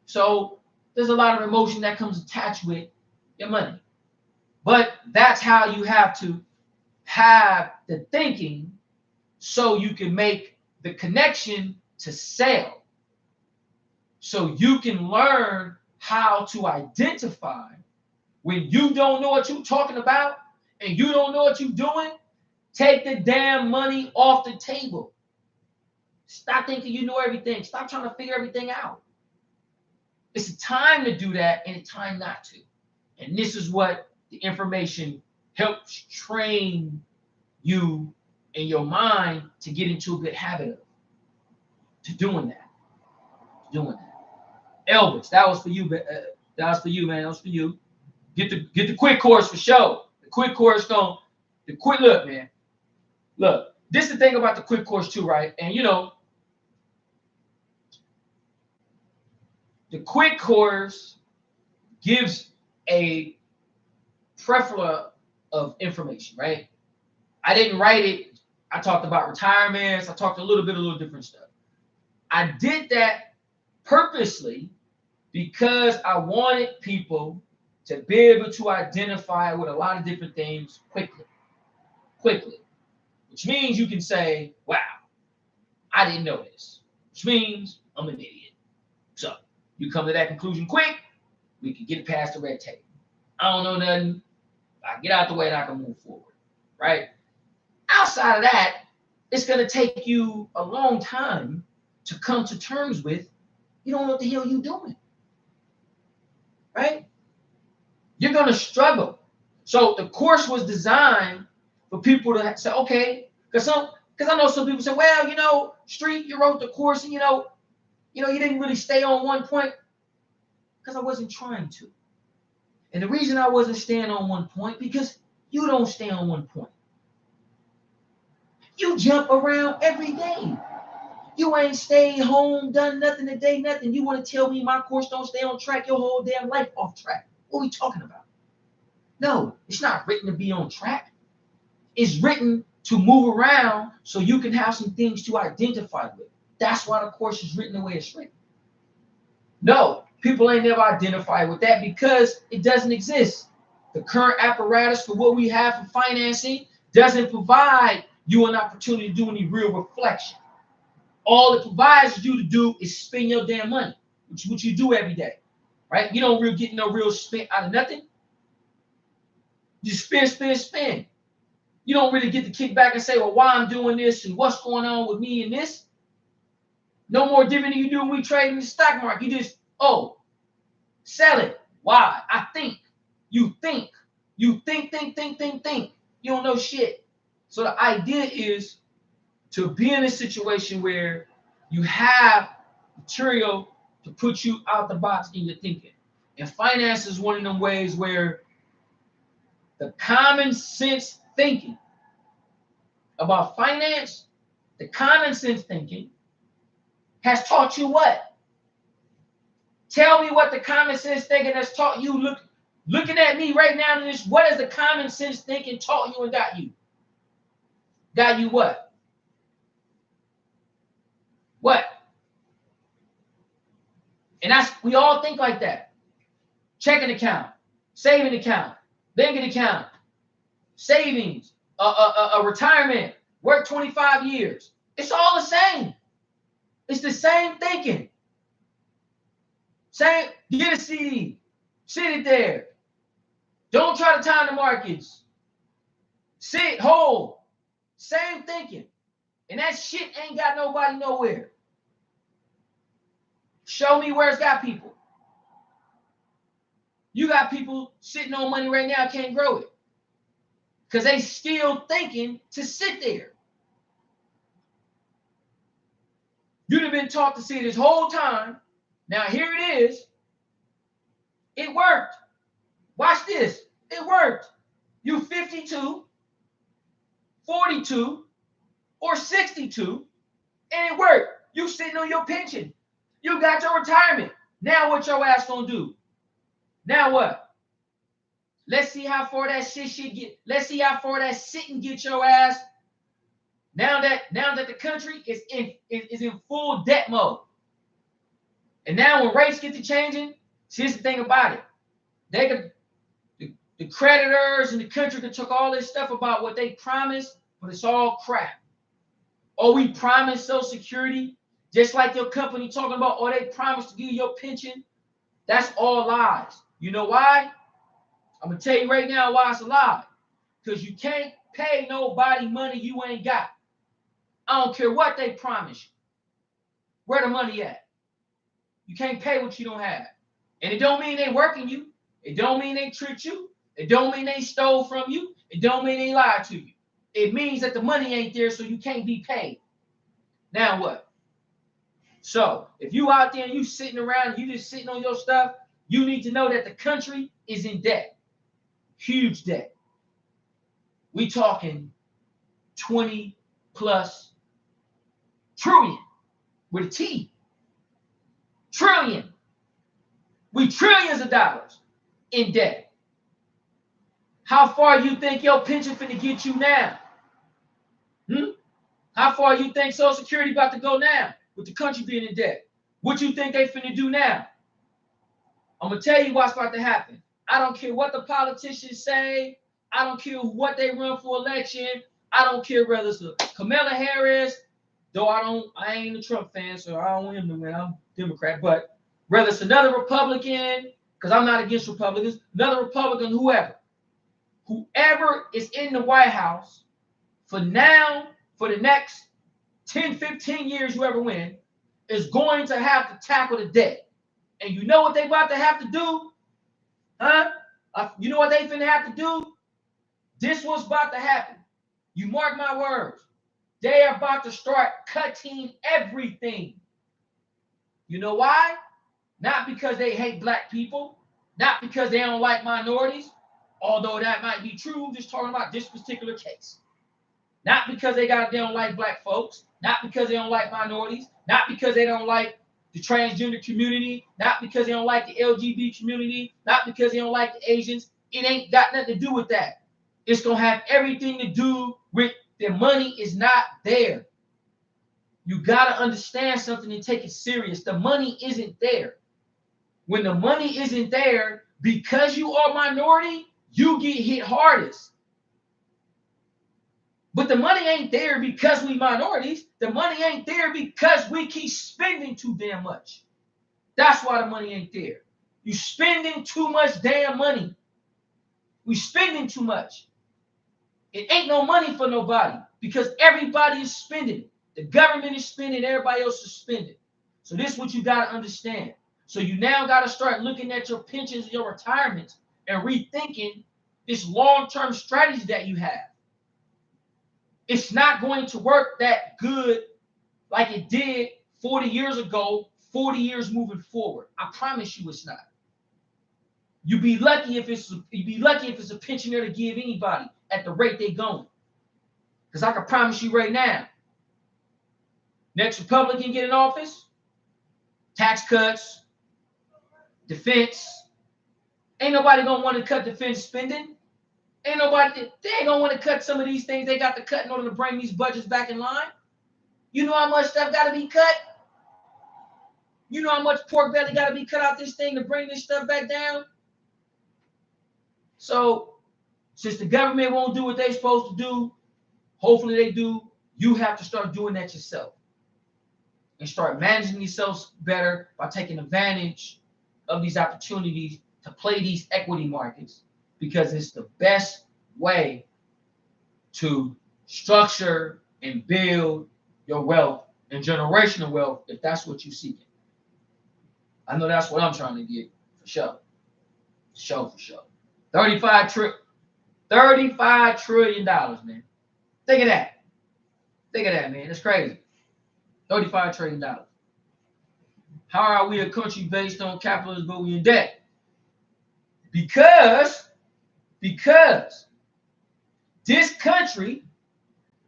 So there's a lot of emotion that comes attached with your money. But that's how you have to have the thinking so you can make the connection to sell. So you can learn how to identify when you don't know what you're talking about and you don't know what you're doing. Take the damn money off the table. Stop thinking you know everything. Stop trying to figure everything out. It's a time to do that and a time not to. And this is what the information helps train you in your mind to get into a good habit of. To doing that. Elvis, that was for you. That was for you, man. That was for you. Get the quick course for sure. The quick course look, man. Look, this is the thing about the quick course too, right? And the quick course gives a plethora of information, right? I didn't write it. I talked about retirements. I talked a little different stuff. I did that purposely because I wanted people to be able to identify with a lot of different things quickly. Which means you can say, wow, I didn't know this. Which means I'm an idiot. So you come to that conclusion quick, we can get past the red tape. I don't know nothing. I get out the way and I can move forward, right? Outside of that, it's going to take you a long time to come to terms with you don't know what the hell you're doing, right? You're going to struggle. So the course was designed for people to say, okay, because I know some people say, well, Street, you wrote the course and, you didn't really stay on one point because I wasn't trying to. And the reason I wasn't staying on one point, because you don't stay on one point. You jump around every day. You ain't stayed home, done nothing today, nothing. You want to tell me my course don't stay on track, your whole damn life off track. What are we talking about? No, it's not written to be on track. It's written to move around so you can have some things to identify with. That's why the course is written the way it's written. No, people ain't never identified with that because it doesn't exist. The current apparatus for what we have for financing doesn't provide you an opportunity to do any real reflection. All it provides you to do is spend your damn money, which is what you do every day, right? You don't really get no real spent out of nothing. You spin. You don't really get to kick back and say, well, why I'm doing this and what's going on with me and this. No more different than you do when we trade in the stock market. You just, sell it. Why? I think. You think. You think. You don't know shit. So the idea is to be in a situation where you have material to put you out the box in your thinking. And finance is one of them ways where the common sense thinking about finance, the common sense thinking has taught you what? Tell me what the common sense thinking has taught you. Looking at me right now in this, what has the common sense thinking taught you and got you? Got you what? What? And we all think like that. Checking account, saving account, banking account, savings, a retirement, work 25 years. It's all the same. It's the same thinking. Same, get a CD, sit it there. Don't try to time the markets. Sit, hold. Same thinking. And that shit ain't got nobody nowhere. Show me where it's got people. You got people sitting on money right now, can't grow it. Because they still thinking to sit there. You'd have been taught to see this whole time. Now here it is. It worked. Watch this. It worked. You 52, 42, or 62, and it worked. You sitting on your pension. You got your retirement. Now what your ass gonna do? Now what? Let's see how far that shit get. Let's see how far that sit and get your ass. Now that the country is in full debt mode. And now when rates get to changing, here's the thing about it. They could the creditors and the country that took all this stuff about what they promised, but it's all crap. Oh, we promised Social Security, just like your company talking about, oh, they promised to give you your pension. That's all lies. You know why? I'm going to tell you right now why it's a lie. Because you can't pay nobody money you ain't got. I don't care what they promise you. Where the money at? You can't pay what you don't have. And it don't mean they working you. It don't mean they tricked you. It don't mean they stole from you. It don't mean they lied to you. It means that the money ain't there, so you can't be paid. Now what? So if you out there and you sitting around, you just sitting on your stuff, you need to know that the country is in debt. Huge debt. We talking 20 plus trillion with a T. Trillion. We trillions of dollars in debt. How far you think your pension finna get you now? How far you think Social Security about to go now with the country being in debt? What you think they finna do now? I'm gonna tell you what's about to happen. I don't care what the politicians say. I don't care what they run for election. I don't care whether it's Kamala Harris, though I ain't a Trump fan, so I don't want him to win. I'm Democrat, but whether it's another Republican, because I'm not against Republicans, another Republican, whoever is in the White House for now, for the next 10, 15 years, whoever wins, is going to have to tackle the debt. And you know what they about to have to do? You know what they finna have to do? This what's about to happen. You mark my words. They are about to start cutting everything. You know why? Not because they hate black people, not because they don't like minorities, although that might be true, I'm just talking about this particular case. Not because they don't like black folks, not because they don't like minorities, not because they don't like the transgender community, not because they don't like the LGBT community, not because they don't like the Asians. It ain't got nothing to do with that. It's going to have everything to do with their money is not there. You got to understand something and take it serious. The money isn't there. When the money isn't there, because you are a minority, you get hit hardest. But the money ain't there because we minorities. The money ain't there because we keep spending too damn much. That's why the money ain't there. You spending too much damn money. We spending too much. It ain't no money for nobody because everybody is spending. The government is spending, everybody else is spending. So this is what you got to understand. So you now got to start looking at your pensions and your retirements and rethinking this long-term strategy that you have. It's not going to work that good like it did 40 years ago, 40 years moving forward. I promise you it's not. You'd be lucky if it's a pensioner to give anybody at the rate they're going. Because I can promise you right now, next Republican get in office, tax cuts, defense. Ain't nobody gonna want to cut defense spending. They ain't gonna want to cut some of these things they got to cut in order to bring these budgets back in line. You know how much stuff got to be cut? You know how much pork belly got to be cut out this thing to bring this stuff back down? So, since the government won't do what they're supposed to do, hopefully they do, you have to start doing that yourself. And start managing yourselves better by taking advantage of these opportunities to play these equity markets, because it's the best way to structure and build your wealth and generational wealth if that's what you're seeking. I know that's what I'm trying to get for sure. For sure. $35 trillion, man. Think of that. Man. That's crazy. $35 trillion. How are we a country based on capitalism but we in debt? Because this country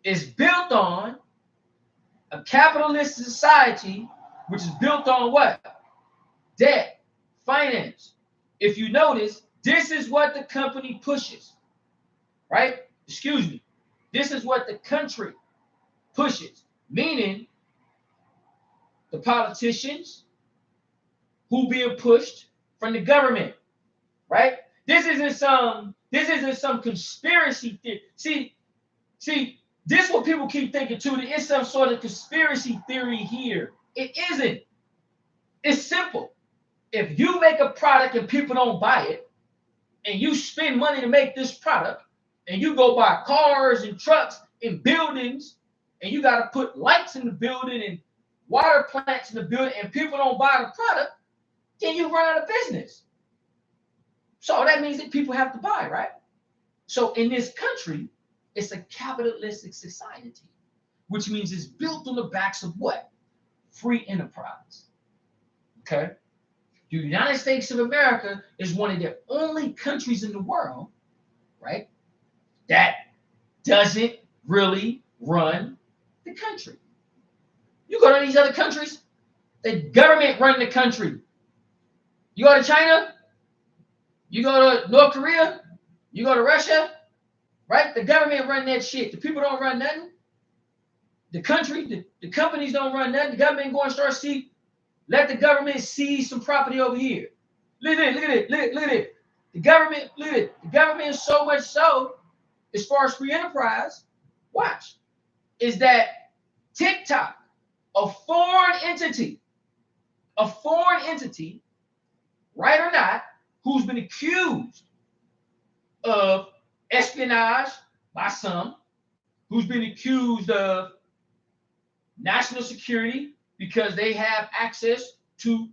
is built on a capitalist society, which is built on what? Debt, finance. If you notice, this is what the company pushes, right? Excuse me. This is what the country pushes, meaning the politicians who being pushed from the government, right? This isn't some conspiracy theory. See, this is what people keep thinking too. There is some sort of conspiracy theory here. It isn't. It's simple. If you make a product and people don't buy it, and you spend money to make this product, and you go buy cars and trucks and buildings, and you got to put lights in the building and water plants in the building, and people don't buy the product, then you run out of business. So that means that people have to buy, right? So in this country, it's a capitalistic society, which means it's built on the backs of what? Free enterprise. Okay? The United States of America is one of the only countries in the world, right, that doesn't really run the country. You go to these other countries, the government run the country. You go to China, you go to North Korea, you go to Russia, right? The government run that shit. The people don't run nothing. The country, the companies don't run nothing. The government go and start let the government seize some property over here. Look at it. The government is so much so, as far as free enterprise, watch, is that TikTok, a foreign entity, right or not, who's been accused of espionage by some, who's been accused of national security because they have access to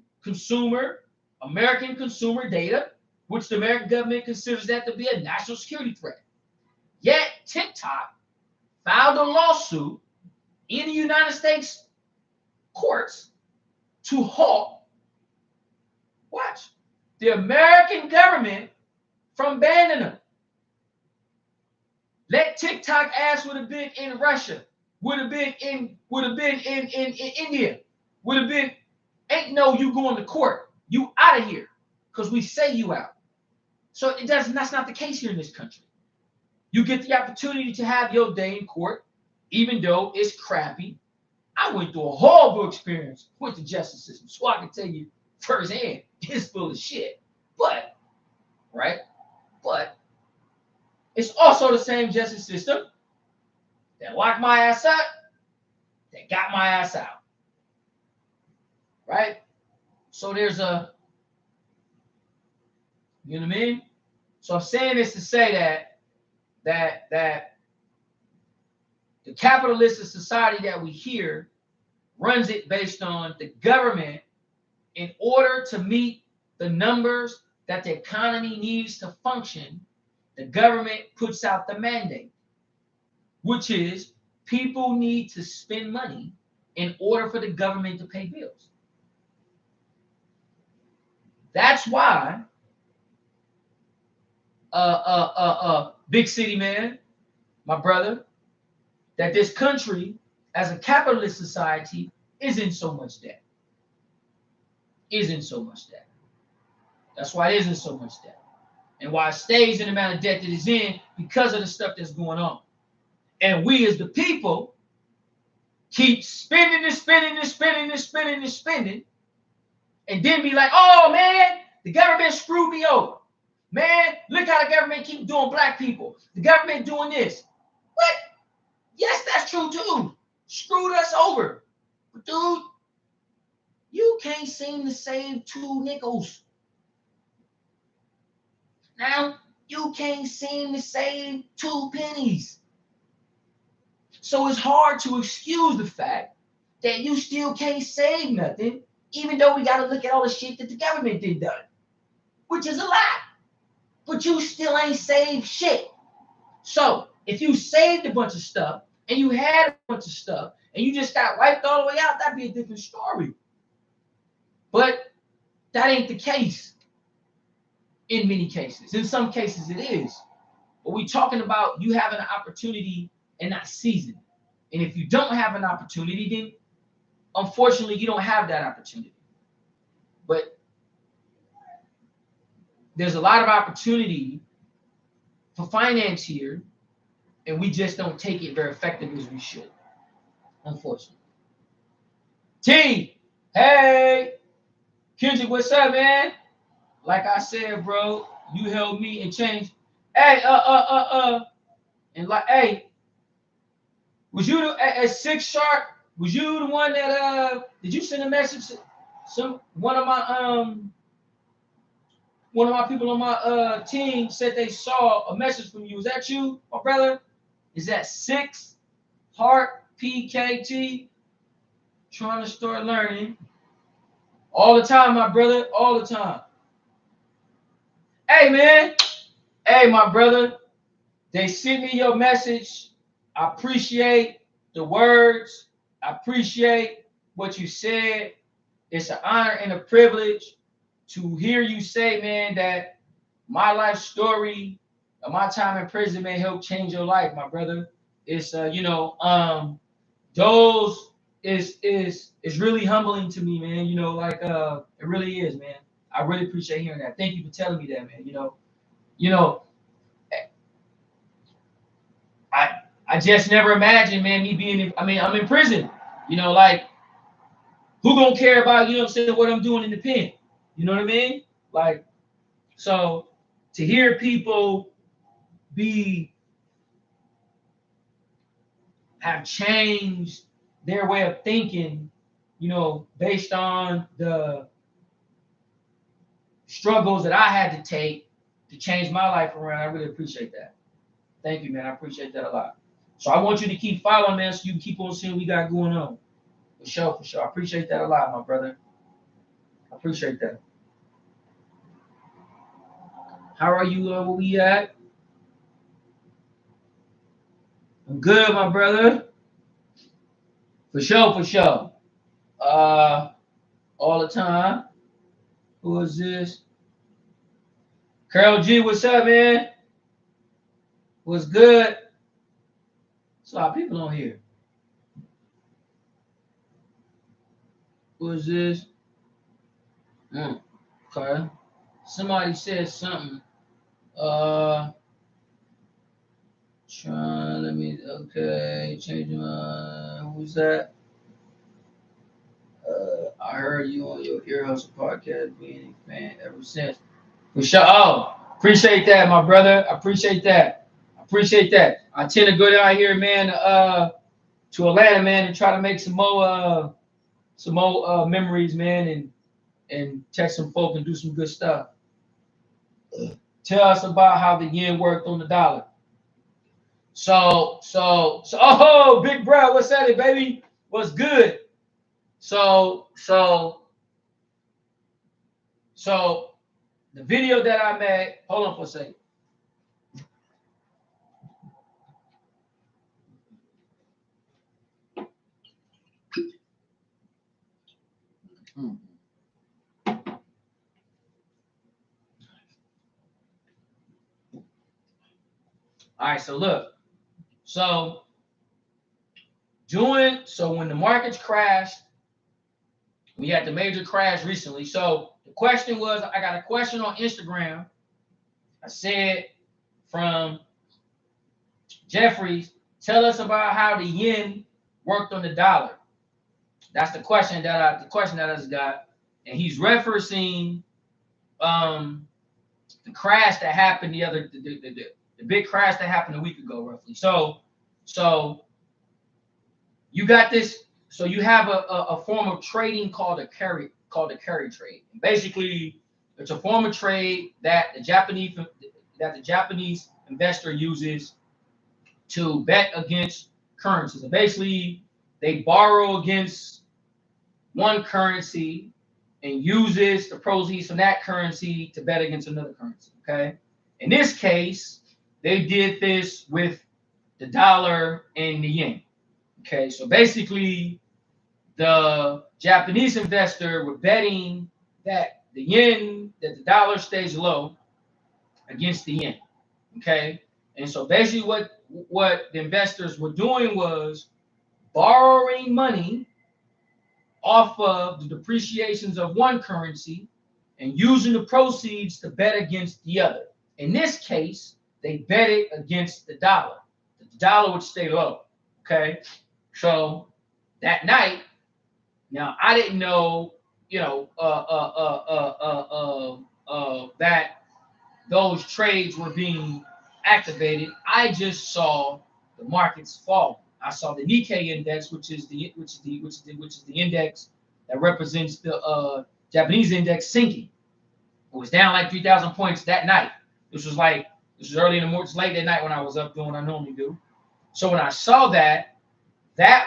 American consumer data, which the American government considers that to be a national security threat. Yet TikTok filed a lawsuit in the United States courts to halt, watch, the American government from banning them. Let TikTok ass would have been in Russia, would have been in India, would have been, ain't no you going to court. You out of here because we say you out. So that's not the case here in this country. You get the opportunity to have your day in court, even though it's crappy. I went through a horrible experience with the justice system, so I can tell you firsthand, it's full of shit. But it's also the same justice system that locked my ass up, that got my ass out. Right? So there's you know what I mean? So I'm saying this to say that the capitalistic society that we hear runs it based on the government in order to meet the numbers that the economy needs to function. The government puts out the mandate, which is people need to spend money in order for the government to pay bills. That's why big city man, my brother, that this country as a capitalist society is in so much debt. That's why it isn't so much debt. And why it stays in the amount of debt that it's in, because of the stuff that's going on. And we as the people keep spending and then be like, oh man, the government screwed me over. Man, look how the government keep doing black people. The government doing this. What? Yes, that's true too. Screwed us over. But dude, you can't seem to save 2 nickels. Now, you can't seem to save 2 pennies. So it's hard to excuse the fact that you still can't save nothing, even though we got to look at all the shit that the government did done, which is a lot. But you still ain't saved shit. So if you saved a bunch of stuff and you had a bunch of stuff and you just got wiped all the way out, that'd be a different story. But that ain't the case in many cases. In some cases it is. But we're talking about you having an opportunity and not seizing it. And if you don't have an opportunity, then unfortunately you don't have that opportunity. But there's a lot of opportunity for finance here, and we just don't take it very effectively as we should, unfortunately. T, hey, Kendrick, what's up, man? Like I said, bro, you helped me and changed. Hey, and like, hey, was you at 6 sharp? Was you the one that did you send a message to one of my people on my team said they saw a message from you? Is that you, my brother? Is that 6 Heart PKT? Trying to start learning. All the time, my brother. All the time. Hey, man. Hey, my brother. They sent me your message. I appreciate the words. I appreciate what you said. It's an honor and a privilege to hear you say, man, that my life story, my time in prison may help change your life, my brother. It's those is really humbling to me, man. It really is, man. I really appreciate hearing that. Thank you for telling me that, man. I just never imagined, man, me being I'm in prison. Who gonna care about, what I'm doing in the pen? You know what I mean? So to hear people have changed their way of thinking, based on the struggles that I had to take to change my life around, I really appreciate that. Thank you, man. I appreciate that a lot. So I want you to keep following, man, so you can keep on seeing what we got going on. For sure. I appreciate that a lot, my brother. I appreciate that. How are you? Where we at? I'm good, my brother. For sure. All the time. Who is this? Carol G, what's up, man? What's good? There's a lot of people on here. Who is this? Okay. Somebody said something. Change my. Who's that? I heard you on your Ear Hustle podcast, being a fan ever since. For sure. Oh, appreciate that, my brother. I appreciate that. I tend to go down here, man, to Atlanta, man, and try to make some more memories, man, and text some folk and do some good stuff. tell us about how the yen worked on the dollar. So, oh, big bro, what's that, baby? What's good? So, the video that I made, hold on for a second. All right, so look. So when the markets crashed, we had the major crash recently. So the question was, I got a question on Instagram. I said from Jeffries, tell us about how the yen worked on the dollar. That's the question that I just got, and he's referencing the crash that happened the big crash that happened a week ago, roughly. So you got this. So you have a form of trading called a carry trade. And basically, it's a form of trade that the Japanese investor uses to bet against currencies. And basically, they borrow against one currency and uses the proceeds from that currency to bet against another currency. Okay. In this case, they did this with the dollar and the yen. Okay, so basically, the Japanese investor were betting that the dollar stays low against the yen. Okay, and so basically, what the investors were doing was borrowing money off of the depreciations of one currency and using the proceeds to bet against the other. In this case, they betted against the dollar. The dollar would stay low. Okay. So that night, now I didn't know, that those trades were being activated. I just saw the markets fall. I saw the Nikkei index, which is the index that represents the Japanese index, sinking. It was down like 3,000 points that night. This was early in the morning, late at night when I was up doing what I normally do. So when I saw that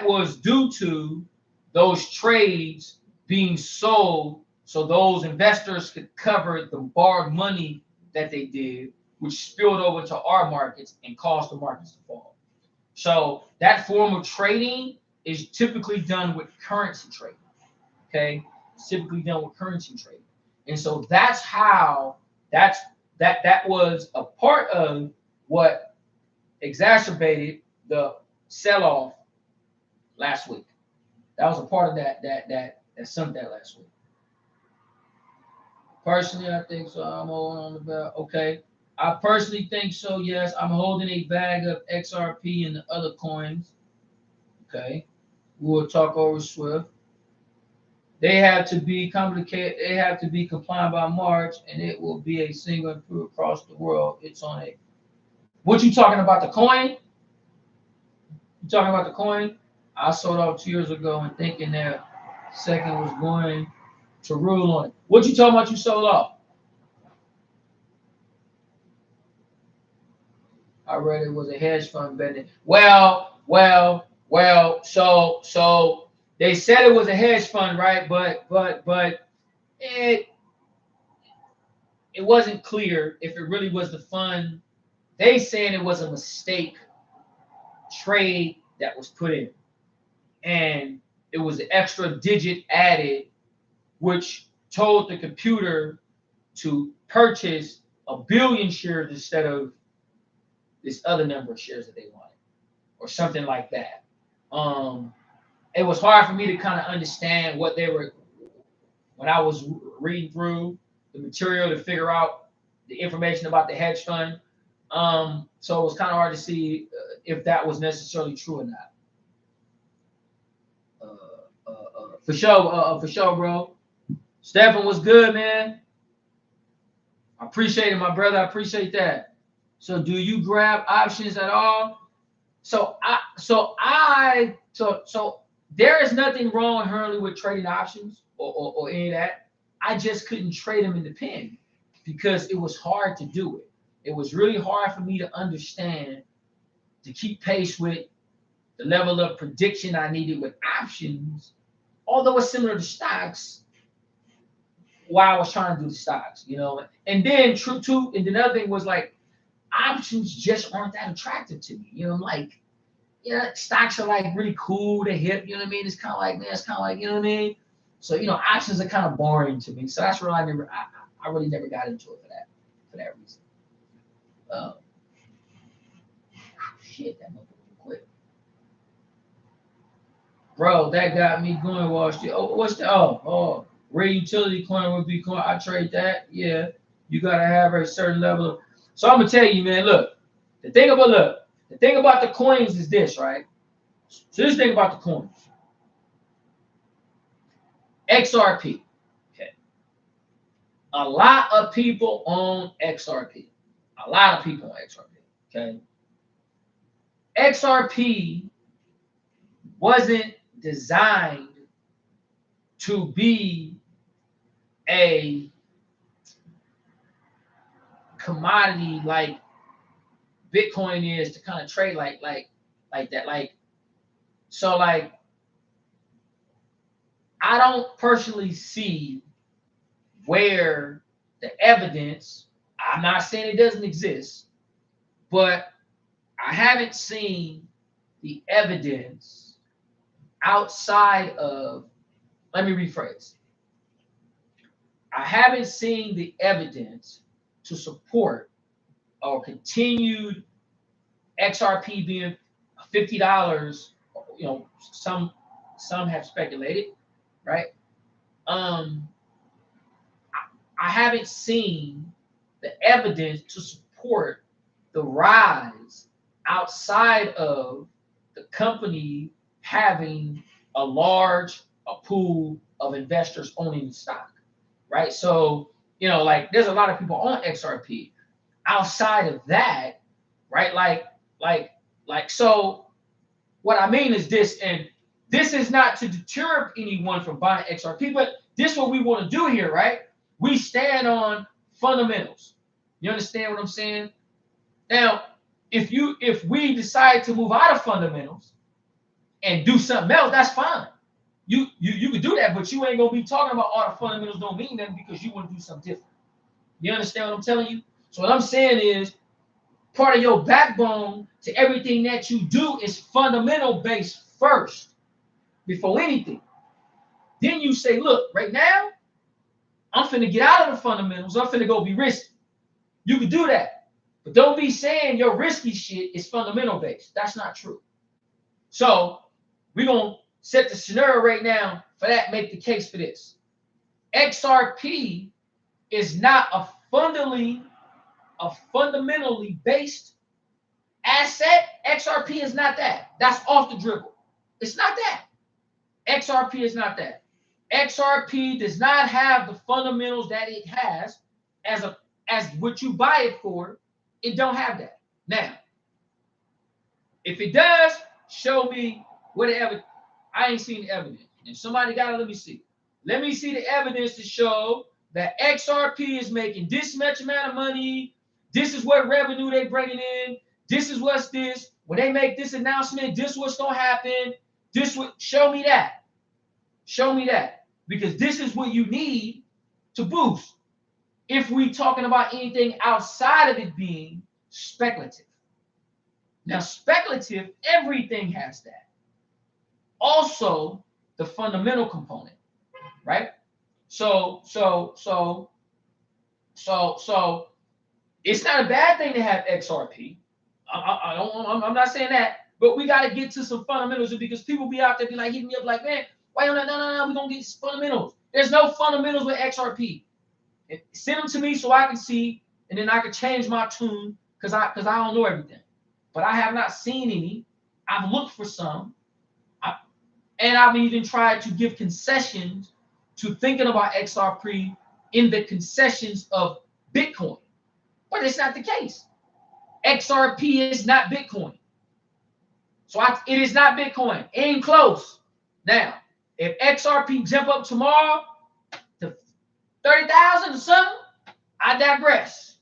was due to those trades being sold, so those investors could cover the borrowed money that they did, which spilled over to our markets and caused the markets to fall. So that form of trading is typically done with currency trading. Okay, it's typically done with currency trading, and so that's how that was a part of what exacerbated the sell-off last week. That was a part of that sunk that last week. Personally, I think so. I'm holding on about. Okay. I personally think so, yes. I'm holding a bag of XRP and the other coins. Okay. We'll talk over Swift. They have to be complicated. They have to be compliant by March, and it will be a single improve across the world. It's on a. What you talking about, the coin? You talking about the coin? I sold off 2 years ago and thinking that second was going to rule on it. What you talking about you sold off? I read it was a hedge fund betting. Well, so they said it was a hedge fund, right? But it wasn't clear if it really was the fund. They saying it was a mistake trade that was put in. And it was an extra digit added, which told the computer to purchase 1 billion shares instead of this other number of shares that they wanted, or something like that. It was hard for me to kind of understand what they were when I was reading through the material to figure out the information about the hedge fund. So it was kind of hard to see if that was necessarily true or not. For sure, bro. Stefan was good, man. I appreciate it, my brother. I appreciate that. So, do you grab options at all? So there is nothing wrong inherently with trading options or any of that. I just couldn't trade them independently because it was hard to do it. it was really hard for me to understand, to keep pace with the level of prediction I needed with options, although it's similar to stocks, while I was trying to do the stocks, you know. And then true too, and another thing was like options just aren't that attractive to me. You know, I'm like, yeah, stocks are like really cool, they're hip, you know what I mean? It's kind of like, man, it's kind of like, you know what I mean? So, you know, options are kind of boring to me. So that's where I really never got into it for that reason. Shit, that motherfucker quit. Bro, that got me going, WallStreet. Oh, what's the rare utility coin would be coin. I trade that. Yeah. You gotta have a certain level of. So I'm gonna tell you, man, the thing about the coins is this, right? So this thing about the coins. XRP. Okay. A lot of people own XRP. A lot of people own XRP. Okay. XRP wasn't designed to be a commodity like Bitcoin is, to kind of trade like that. Like, so like I don't personally see where the evidence, I'm not saying it doesn't exist, but I haven't seen the evidence outside of, let me rephrase. I haven't seen the evidence to support or continued XRP being $50. You know, some have speculated, right? I haven't seen the evidence to support the rise outside of the company having a pool of investors owning the stock, right? So, you know, like there's a lot of people on XRP. Outside of that, right? So what I mean is this, and this is not to deter anyone from buying XRP, but this is what we want to do here, right? We stand on fundamentals. You understand what I'm saying? Now, if we decide to move out of fundamentals and do something else, that's fine. You can do that, but you ain't gonna be talking about all the fundamentals don't mean nothing because you want to do something different. You understand what I'm telling you? So what I'm saying is, part of your backbone to everything that you do is fundamental based first, before anything. Then you say, look, right now, I'm finna get out of the fundamentals. I'm finna go be risky. You can do that. But don't be saying your risky shit is fundamental based. That's not true. So we're going to set the scenario right now for that, make the case for this. XRP is not a fundamentally based asset. XRP is not that. That's off the dribble. It's not that. XRP is not that. XRP does not have the fundamentals that it has as what you buy it for. It don't have that. Now, if it does, show me whatever. I ain't seen the evidence. If somebody got it, let me see. Let me see the evidence to show that XRP is making this much amount of money. This is what revenue they bringing in. This is what's this. When they make this announcement, this what's gonna happen. This what, show me that. Show me that. Because this is what you need to boost. If we talking about anything outside of it being speculative. Now, speculative, everything has that. Also, the fundamental component, right? So it's not a bad thing to have XRP. I'm not saying that, but we got to get to some fundamentals because people be out there be like hitting me up like, man, why you no, we're gonna get fundamentals. There's no fundamentals with XRP. Send them to me so I can see, and then I can change my tune because I don't know everything. But I have not seen any. I've looked for some, and I've even tried to give concessions to thinking about XRP in the concessions of Bitcoin. But it's not the case. XRP is not Bitcoin. So it is not Bitcoin. Ain't close. Now, if XRP jump up tomorrow to 30,000 or something, I digress.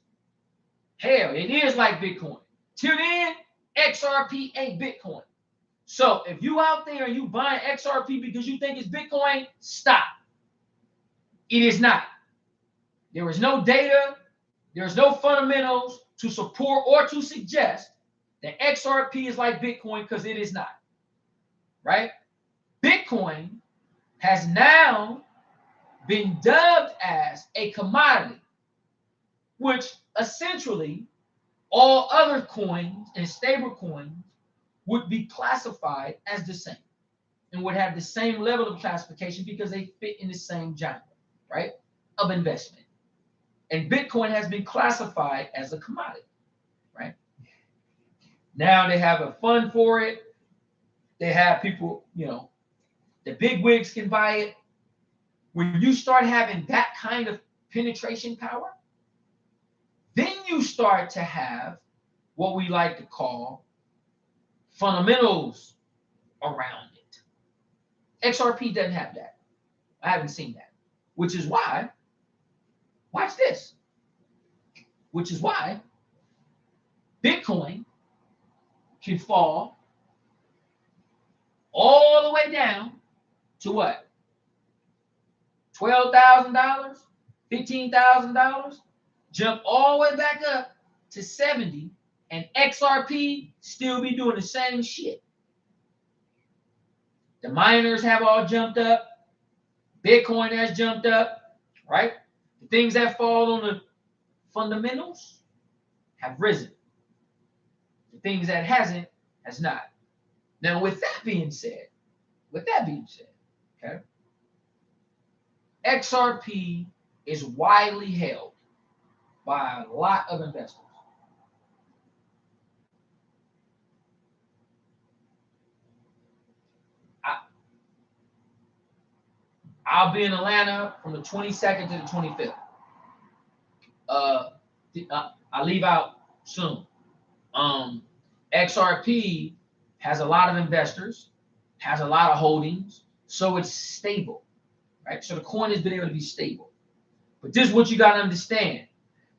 Hell, it is like Bitcoin. Till then, XRP ain't Bitcoin. So if you out there and you buying XRP because you think it's Bitcoin, stop. It is not. There is no data, there's no fundamentals to support or to suggest that XRP is like Bitcoin, because it is not. Right? Bitcoin has now been dubbed as a commodity, which essentially all other coins and stable coins would be classified as the same and would have the same level of classification because they fit in the same genre, right, of investment. And Bitcoin has been classified as a commodity, right? Now they have a fund for it. They have people, the big wigs can buy it. When you start having that kind of penetration power, then you start to have what we like to call fundamentals around it. XRP doesn't have that. I haven't seen that. Which is why, watch this, which is why Bitcoin can fall all the way down to what? $12,000, $15,000, jump all the way back up to 70, and XRP still be doing the same shit. The miners have all jumped up. Bitcoin has jumped up, right? The things that fall on the fundamentals have risen. The things that hasn't has not. Now, with that being said, okay, XRP is widely held by a lot of investors. I'll be in Atlanta from the 22nd to the 25th. I leave out soon. XRP has a lot of investors, has a lot of holdings, so it's stable, right? So the coin has been able to be stable. But this is what you got to understand.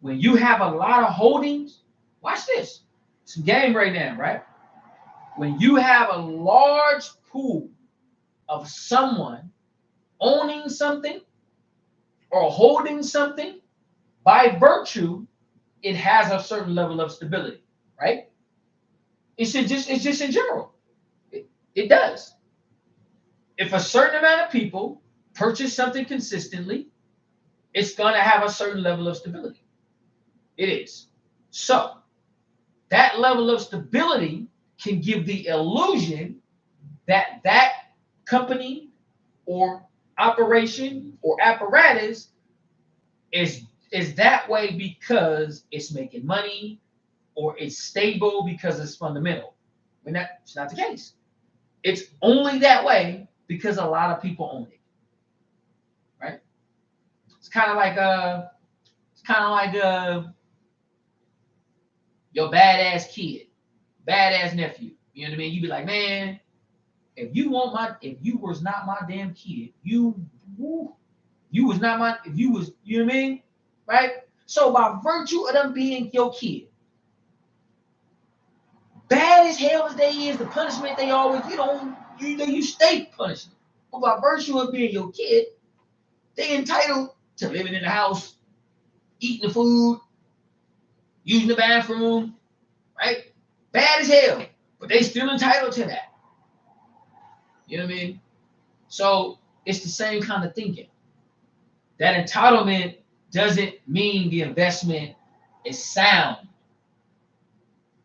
When you have a lot of holdings, watch this. Some game right now, right? When you have a large pool of someone owning something or holding something, by virtue, it has a certain level of stability, right? It's just in general. It does. If a certain amount of people purchase something consistently, it's going to have a certain level of stability. It is. So that level of stability can give the illusion that that company or operation or apparatus is that way because it's making money or it's stable because it's fundamental. When that's not the case. It's only that way because a lot of people own it. Right? It's kind of like your badass kid, badass nephew. You know what I mean? You be like, man, if you was not my damn kid, you was not my, if you was, you know what I mean? Right? So by virtue of them being your kid, bad as hell as they is, the punishment they always, you stay punishing. But by virtue of being your kid, they entitled to living in the house, eating the food, using the bathroom, right? Bad as hell, but they still entitled to that. You know what I mean? So it's the same kind of thinking. That entitlement doesn't mean the investment is sound.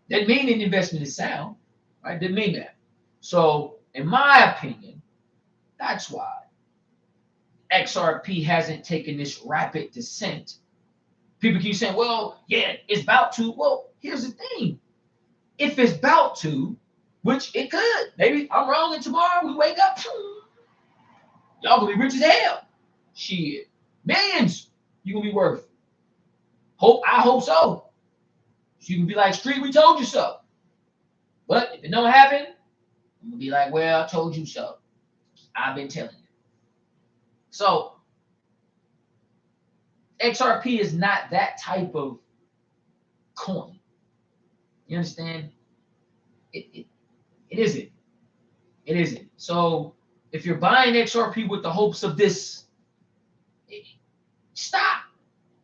Doesn't mean the investment is sound, right? Didn't mean that. So, in my opinion, that's why XRP hasn't taken this rapid descent. People keep saying, well, yeah, it's about to. Well, here's the thing. If it's about to, which it could, maybe I'm wrong, and tomorrow we wake up, y'all gonna be rich as hell. Shit. Millions you gonna be worth. I hope so. So you can be like, Street, we told you so. But if it don't happen, I'm gonna be like, well, I told you so. I've been telling you. So XRP is not that type of coin. You understand? It isn't. It isn't. So if you're buying XRP with the hopes of this, stop.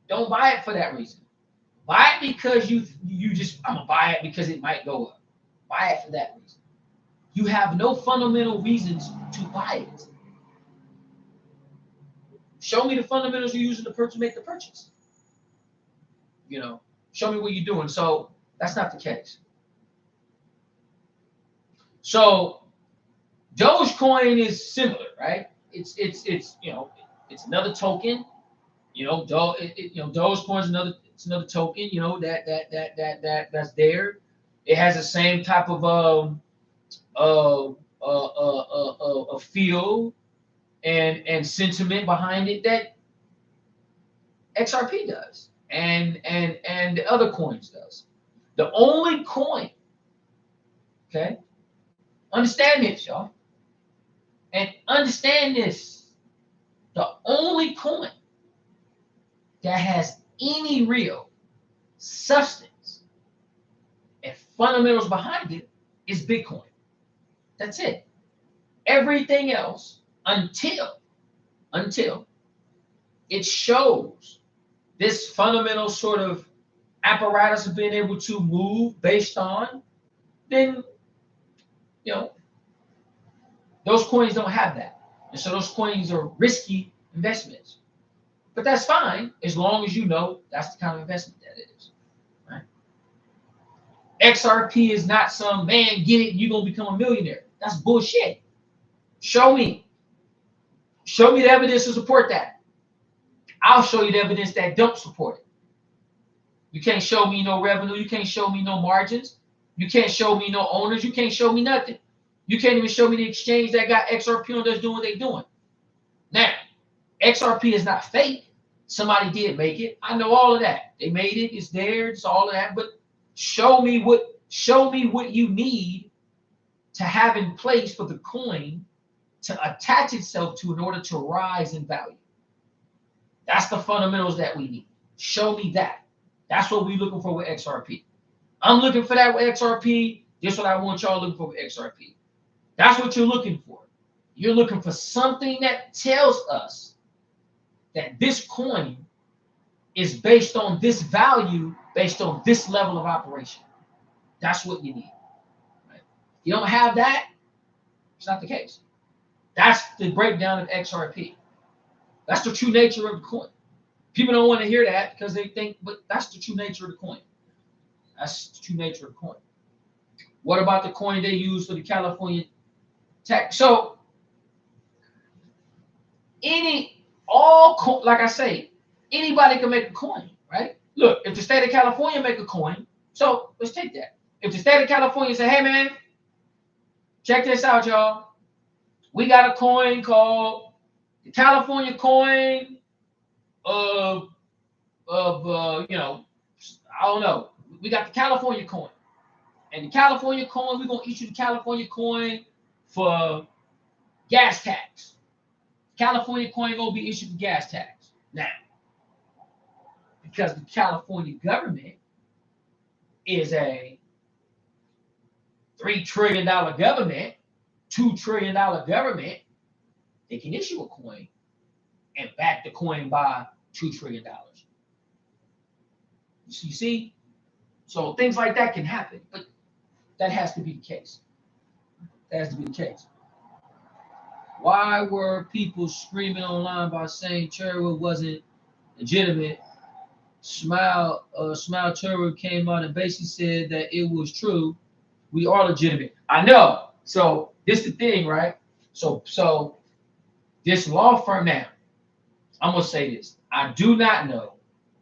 Don't buy it for that reason. Buy it because you just, I'm gonna buy it because it might go up. Buy it for that reason. You have no fundamental reasons to buy it. Show me the fundamentals you're using to make the purchase. You know, show me what you're doing. So that's not the case. So Dogecoin is similar, right? It's you know, it's another token. You know, Dogecoin is another token. You know, that's there. It has the same type of feel and sentiment behind it that XRP does, and the other coins does. The only coin, okay, understand this, y'all, and understand this. The only coin that has any real substance and fundamentals behind it is Bitcoin. That's it. Everything else, until it shows this fundamental sort of apparatus of being able to move based on, then, you know, those coins don't have that. And so those coins are risky investments. But that's fine as long as you know that's the kind of investment that it is. Right? XRP is not some, man, get it, you're going to become a millionaire. That's bullshit. Show me. Show me the evidence to support that. I'll show you the evidence that don't support it. You can't show me no revenue. You can't show me no margins. You can't show me no owners. You can't show me nothing. You can't even show me the exchange that got XRP on that's doing what they're doing. Now, XRP is not fake. Somebody did make it. I know all of that. They made it. It's there. It's all of that. But show me what you need to have in place for the coin to attach itself to in order to rise in value. That's the fundamentals that we need. Show me that. That's what we're looking for with XRP. I'm looking for that with XRP. This is what I want y'all looking for with XRP. That's what you're looking for. You're looking for something that tells us that this coin is based on this value, based on this level of operation. That's what you need. Right? You don't have that, it's not the case. That's the breakdown of XRP. That's the true nature of the coin. People don't want to hear that because they think, but that's the true nature of the coin. That's the true nature of the coin. What about the coin they use for the California tax? So, like I say, anybody can make a coin, right? Look, if the state of California make a coin, so let's take that. If the state of California say, hey man, check this out, y'all. We got a coin called the California coin of you know, I don't know. We got the California coin. And the California coin, we're going to issue the California coin for gas tax. California coin going to be issued for gas tax. Now, because the California government is a $3 trillion government, $2 trillion government, they can issue a coin and back the coin by $2 trillion. You see? So things like that can happen, but that has to be the case. That has to be the case. Why were people screaming online by saying Terawulf wasn't legitimate? Smile Terawulf came out and basically said that it was true. We are legitimate. I know. So this is the thing, right? So this law firm now, I'm gonna say this. I do not know.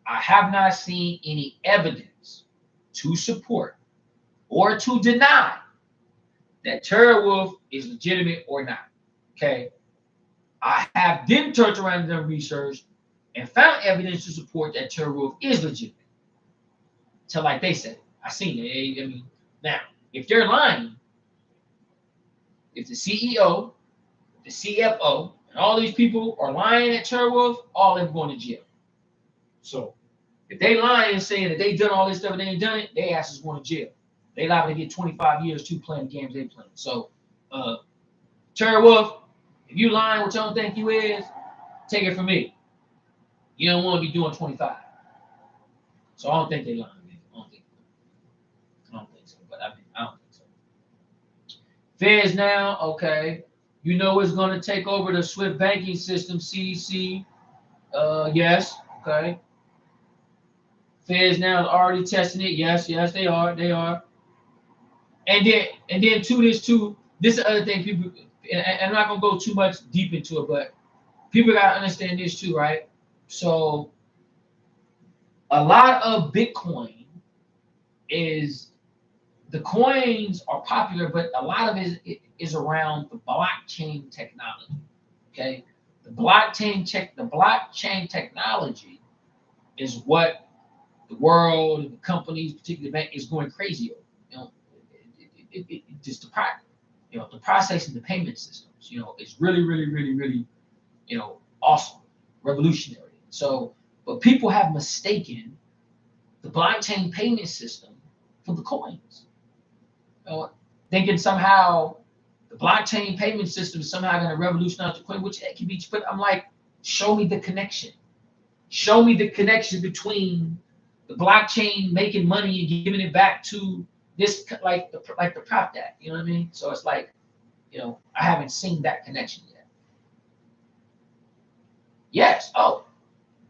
I have not seen any evidence to support or to deny that Terawulf is legitimate or not. Okay. I have then turned around and done research and found evidence to support that Terawulf is legitimate. So like they said, I seen it. I mean, now, if they're lying, if the CEO, the CFO, and all these people are lying at Terawulf, all of them going to jail. So If they lying saying that they done all this stuff and they ain't done it, they asses going to jail. They liable to get 25 years to playing the games they playing. So, Terawulf, if you lying what you don't think you is, take it from me. You don't want to be doing 25. So I don't think they lying. I don't think so. But I don't think so. Feds now, okay. You know it's going to take over the SWIFT banking system, CDC. Yes, okay. Feds now is already testing it. Yes, they are. And then to this too, this is the other thing people, and I'm not gonna go too much deep into it, but people gotta understand this too, right? So a lot of Bitcoin is, the coins are popular, but a lot of it is around the blockchain technology. Okay, the blockchain technology is what the world, the companies, particularly bank, is going crazy over. You know, just the processing, the payment systems, is really, really, really, really, awesome, revolutionary. So, but people have mistaken the blockchain payment system for the coins. Thinking somehow the blockchain payment system is somehow going to revolutionize the coin, which it can be. But I'm like, show me the connection. Show me the connection between the blockchain making money and giving it back to this, like the Prop Act. You know what I mean? So it's like, I haven't seen that connection yet. Yes. Oh,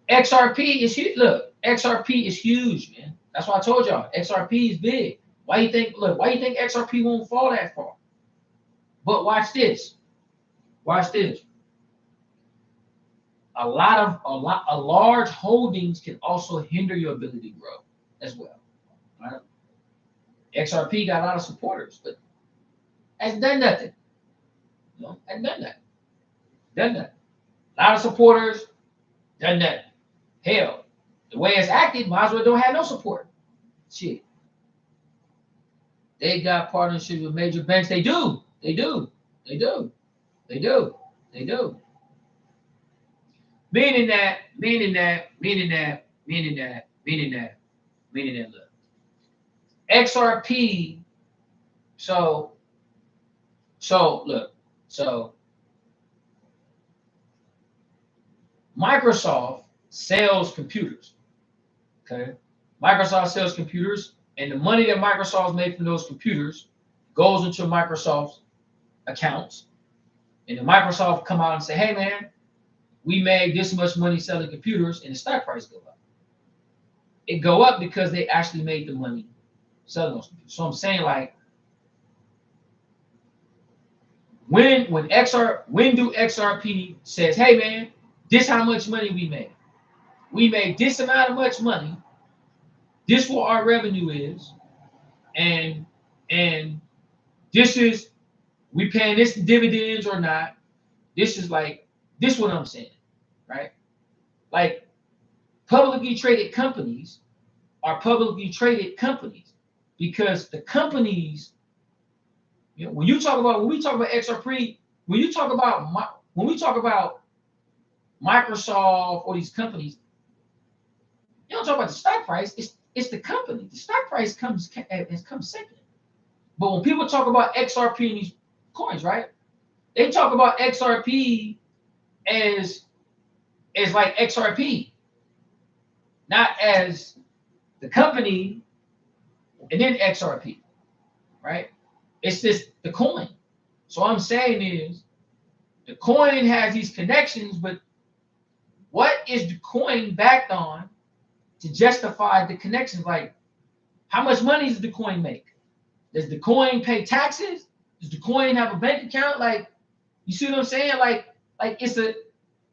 XRP is huge. Look, XRP is huge, man. That's why I told y'all XRP is big. Why you think XRP won't fall that far? But watch this. Watch this. A large holdings can also hinder your ability to grow as well. Right? XRP got a lot of supporters, but has done nothing. Hasn't done that. Done that. A lot of supporters, done that. Hell, the way it's acted, might as well don't have no support. Shit. They got partnerships with major banks. They do. Meaning that, look. XRP, so Microsoft sells computers. Okay. Microsoft sells computers, and the money that Microsoft's made from those computers goes into Microsoft's accounts. And then Microsoft come out and say, hey man, we made this much money selling computers, and the stock price go up. It go up because they actually made the money selling those computers. So I'm saying, like, when do XRP says, hey man, this how much money we made. We made this amount of much money. This what our revenue is, and this is, we paying this dividends or not. This is what I'm saying, right? Like, publicly traded companies are publicly traded companies because the companies, when we talk about XRP, when we talk about Microsoft or these companies, you don't talk about the stock price. It's the company. The stock price comes second. But when people talk about XRP and these coins, right? They talk about XRP as like XRP, not as the company and then XRP, right? It's just the coin. So what I'm saying is the coin has these connections, but what is the coin backed on to justify the connections? Like, how much money does the coin make? Does the coin pay taxes? Does the coin have a bank account? Like, you see what I'm saying? Like it's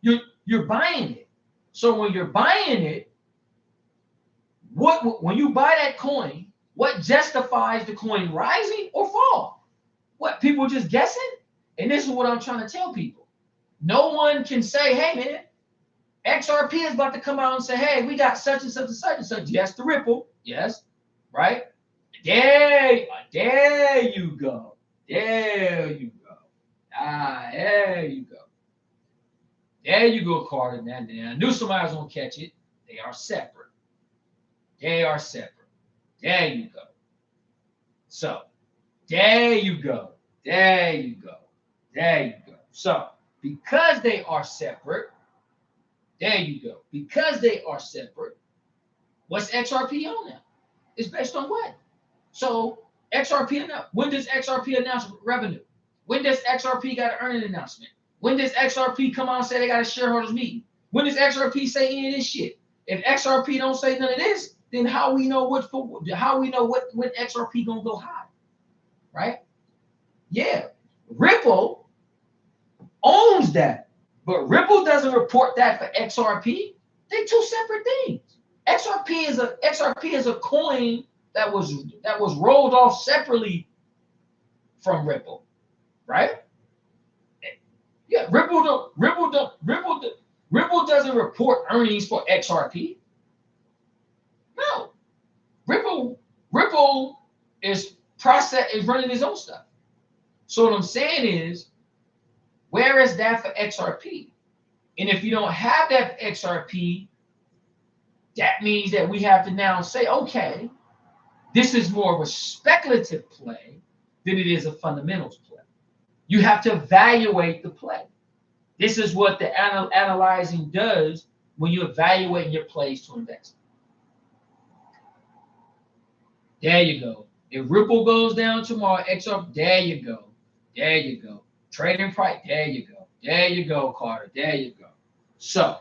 you're buying it. So when you're buying it, when you buy that coin, what justifies the coin rising or fall? What, people just guessing? And this is what I'm trying to tell people. No one can say, hey man, XRP is about to come out and say, hey, we got such and such and such and such. Yes, the Ripple. Yes, right? There you go. There you go. There you go. There you go, Carter. I knew somebody was going to catch it. They are separate. They are separate. There you go. So, there you go. There you go. There you go. So, because they are separate, there you go. Because they are separate, what's XRP on now? It's based on what? So, XRP, when does XRP announce revenue? When does XRP got an earning announcement? When does XRP come out and say they got a shareholders meeting? When does XRP say any of this shit? If XRP don't say none of this, then how we know when XRP gonna go high, right? Yeah, Ripple owns that, but Ripple doesn't report that for XRP. They're two separate things. XRP is a coin that was rolled off separately from Ripple, right? Yeah, Ripple doesn't report earnings for XRP. No, Ripple is running his own stuff. So what I'm saying is, where is that for XRP? And if you don't have that for XRP, that means that we have to now say, okay, this is more of a speculative play than it is a fundamentals play. You have to evaluate the play. This is what the analyzing does when you evaluate your plays to invest. There you go. If Ripple goes down tomorrow, XRP, there you go. There you go. Trading price, there you go. There you go, Carter. There you go. So,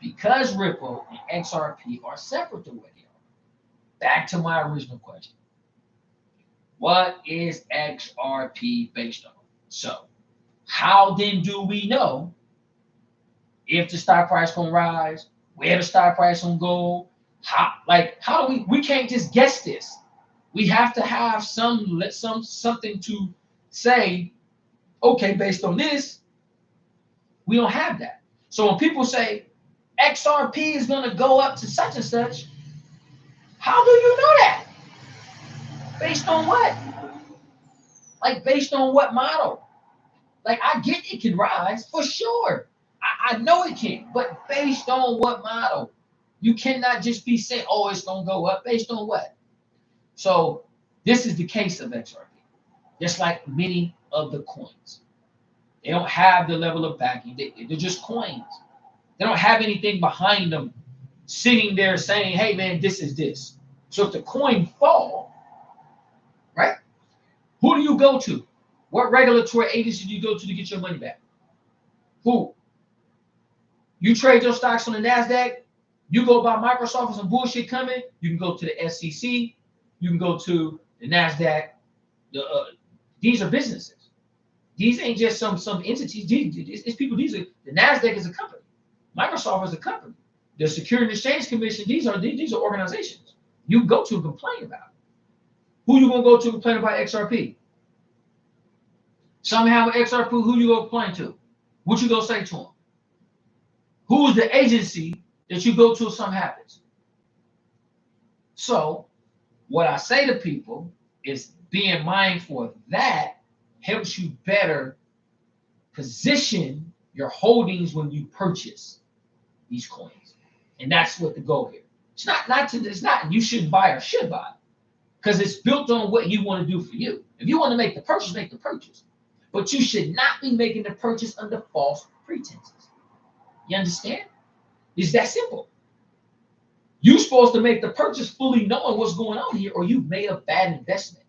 because Ripple and XRP are separate the way they are, back to my original question. What is XRP based on? So, how then do we know if the stock price gonna rise, where the stock price gonna go? How do we can't just guess this. We have to have something to say, okay, based on this, we don't have that. So when people say XRP is gonna go up to such and such, how do you know that? Based on what? Like based on what model? Like I get it can rise for sure. I know it can, but based on what model? You cannot just be saying, oh, it's gonna go up. Based on what? So this is the case of XRP. Just like many of the coins. They don't have the level of backing. They're just coins. They don't have anything behind them sitting there saying, hey man, this is this. So if the coin fall, right? Who do you go to? What regulatory agency do you go to get your money back? Who? You trade your stocks on the NASDAQ, you go by Microsoft and some bullshit coming, you can go to the SEC, you can go to the NASDAQ. These are businesses. These ain't just some entities. It's people. The NASDAQ is a company. Microsoft is a company. The Securities and Exchange Commission, these are organizations. You go to and complain about it. Who you gonna go to complain about XRP? Somehow XRP, who you gonna complain to? What you gonna say to them? Who's the agency that you go to if something happens? So what I say to people is being mindful of that helps you better position your holdings when you purchase these coins. And that's what the goal here. It's not you shouldn't buy or should buy, because it's built on what you want to do for you. If you want to make the purchase, make the purchase. But you should not be making the purchase under false pretenses. You understand? It's that simple. You're supposed to make the purchase fully knowing what's going on here, or you've made a bad investment.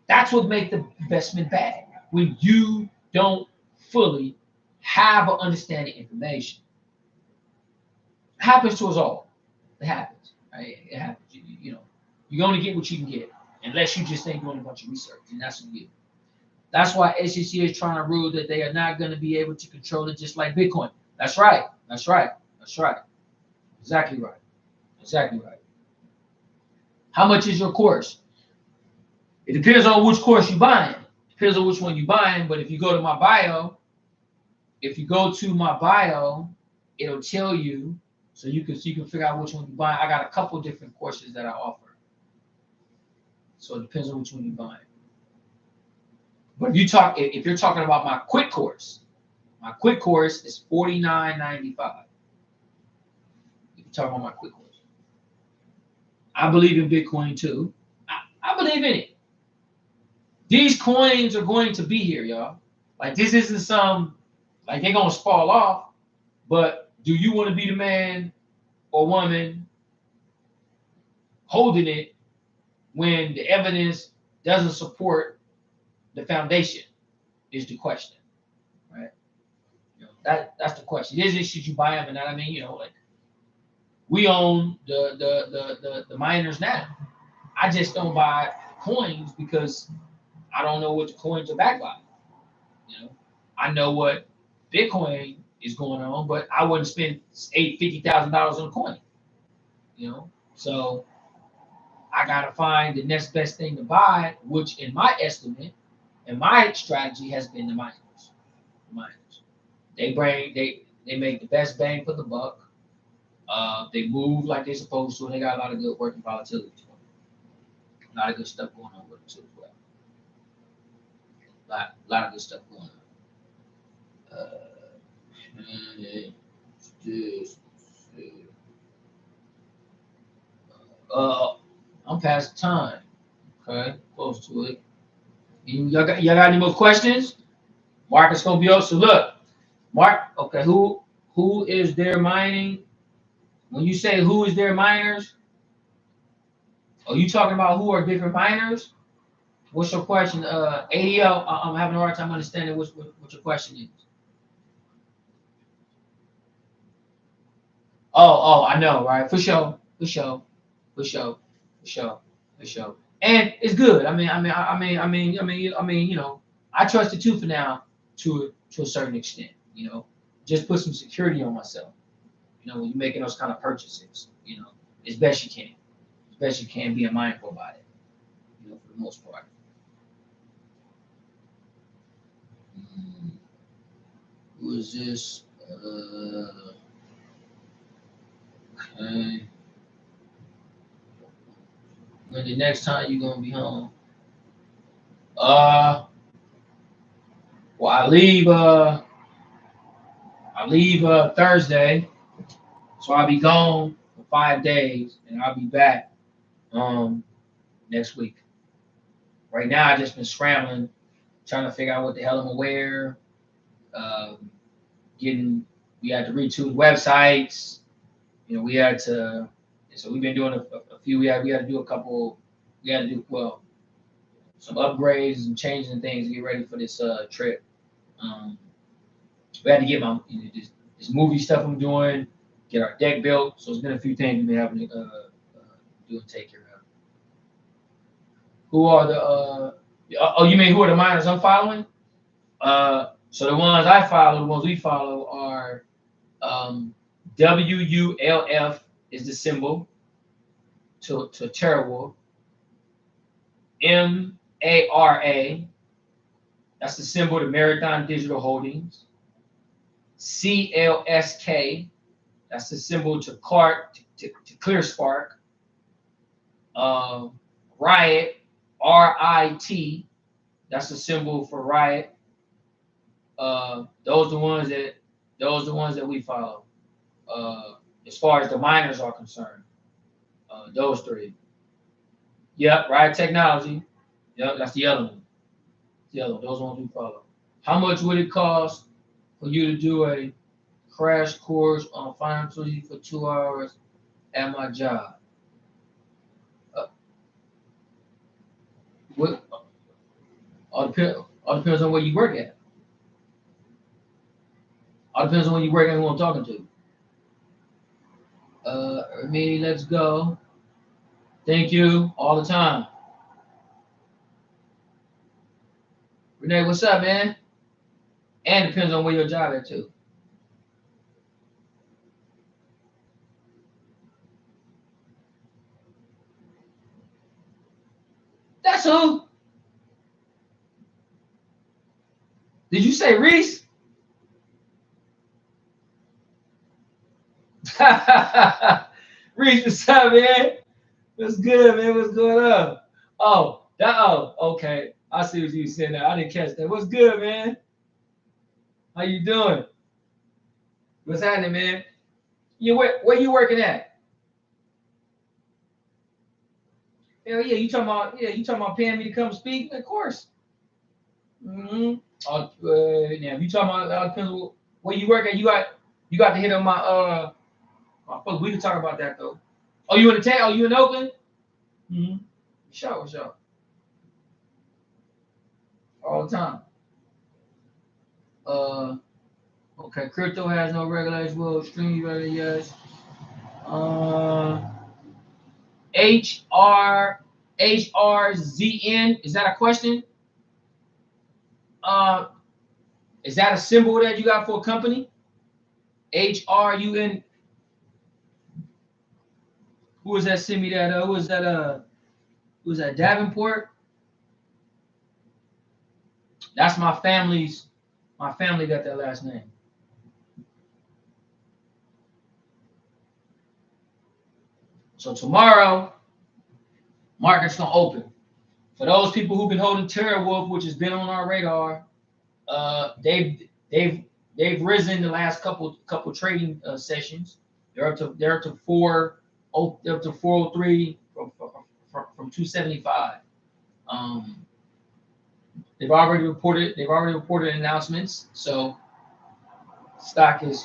That's what makes the investment bad, when you don't fully have or understand the information. It happens to us all. It happens. Right? It happens. You know, you only get what you can get, unless you just ain't doing a bunch of research, and that's what you do. That's why SEC is trying to rule that they are not going to be able to control it, just like Bitcoin. That's right. That's right. That's right. Exactly right. Exactly right. How much is your course? It depends on which course you're buying. Depends on which one you're buying. But if you go to my bio, it'll tell you, so you can figure out which one you're buying. I got a couple different courses that I offer. So it depends on which one you're buying. But if you're talking about my quick course is $49.95. If you're talking about my quick course. I believe in Bitcoin too. I believe in it. These coins are going to be here, y'all. Like this isn't some like they're gonna fall off. But do you want to be the man or woman holding it when the evidence doesn't support the foundation? Is the question, right? You know, that's the question. Is it should you buy them? And I mean, you know, like we own the miners now. I just don't buy coins because I don't know what the coins are backed by. You know, I know what Bitcoin is going on, but I wouldn't spend $50,000 on a coin. You know, so I gotta find the next best thing to buy, which in my estimate and my strategy has been the miners. The miners. They make the best bang for the buck. They move like they're supposed to, and they got a lot of good working volatility. A lot of good stuff going on with them too as well. Lot of good stuff going on. I'm past time. Okay, close to it. Y'all got any more questions? Market's gonna be up. So look, Mark. Okay, who is their mining? When you say who is their miners, are you talking about who are different miners? What's your question? ADL, I'm having a hard time understanding what your question is. Oh, I know, right? For sure. And it's good. I mean, you know, I trust it too for now to a certain extent. You know, just put some security on myself. You know, when you're making those kind of purchases, you know, as best you can. As best you can, being mindful about it. You know, for the most part. Who is this? Okay. When the next time you gonna be home? Well, I leave Thursday, so I'll be gone for 5 days, and I'll be back next week. Right now, I just been scrambling, trying to figure out what the hell I'm gonna wear. We had to retool websites. You know, we had to. So we've been doing a few. We had to do a couple. We had to do some upgrades and changes and things to get ready for this trip. We had to get my this movie stuff I'm doing, get our deck built. So it's been a few things we've been having to do and take care of. Who are the you mean who are the miners I'm following? So the ones I follow, the ones we follow are WULF is the symbol to Terawulf. MARA, that's the symbol to Marathon Digital Holdings. CLSK, that's the symbol to ClearSpark. Riot, RIT, that's the symbol for Riot. Those are the ones that we follow. As far as the miners are concerned, those three. Yep, Riot Technology. Yep, that's the other one. Those ones we follow. How much would it cost for you to do a crash course on financial for 2 hours at my job? What? All depends on where you work at. All depends on where you work and who I'm talking to. Me, let's go. Thank you all the time. Renee, what's up, man? And it depends on where your job at too. That's who. Did you say Reese? Reese, what's up, man? What's good, man? What's going on? Okay. I see what you saying now. I didn't catch that. What's good, man? How you doing? What's happening, man? Where you working at? Hell yeah, you talking about paying me to come speak? Of course. Mm-hmm. Now if you talking about depends on where you work at, you got to hit on my phone. We can talk about that though. Oh, you in the town? Oh, you in Oakland? Mm-hmm. Sure. All the time. Uh, okay. Crypto has no regulation. Well, extremely regular. Yes. Uh, HRZN. Is that a question? Uh, is that a symbol that you got for a company? HRUN. Who was that? Send me that. Who was that? Who was that? Davenport. That's my family's. My family got that last name. So tomorrow, market's gonna open. For those people who've been holding Terawulf, which has been on our radar, they've risen the last couple trading sessions. They're up to 403 from 275. Um, they've already reported announcements. So stock has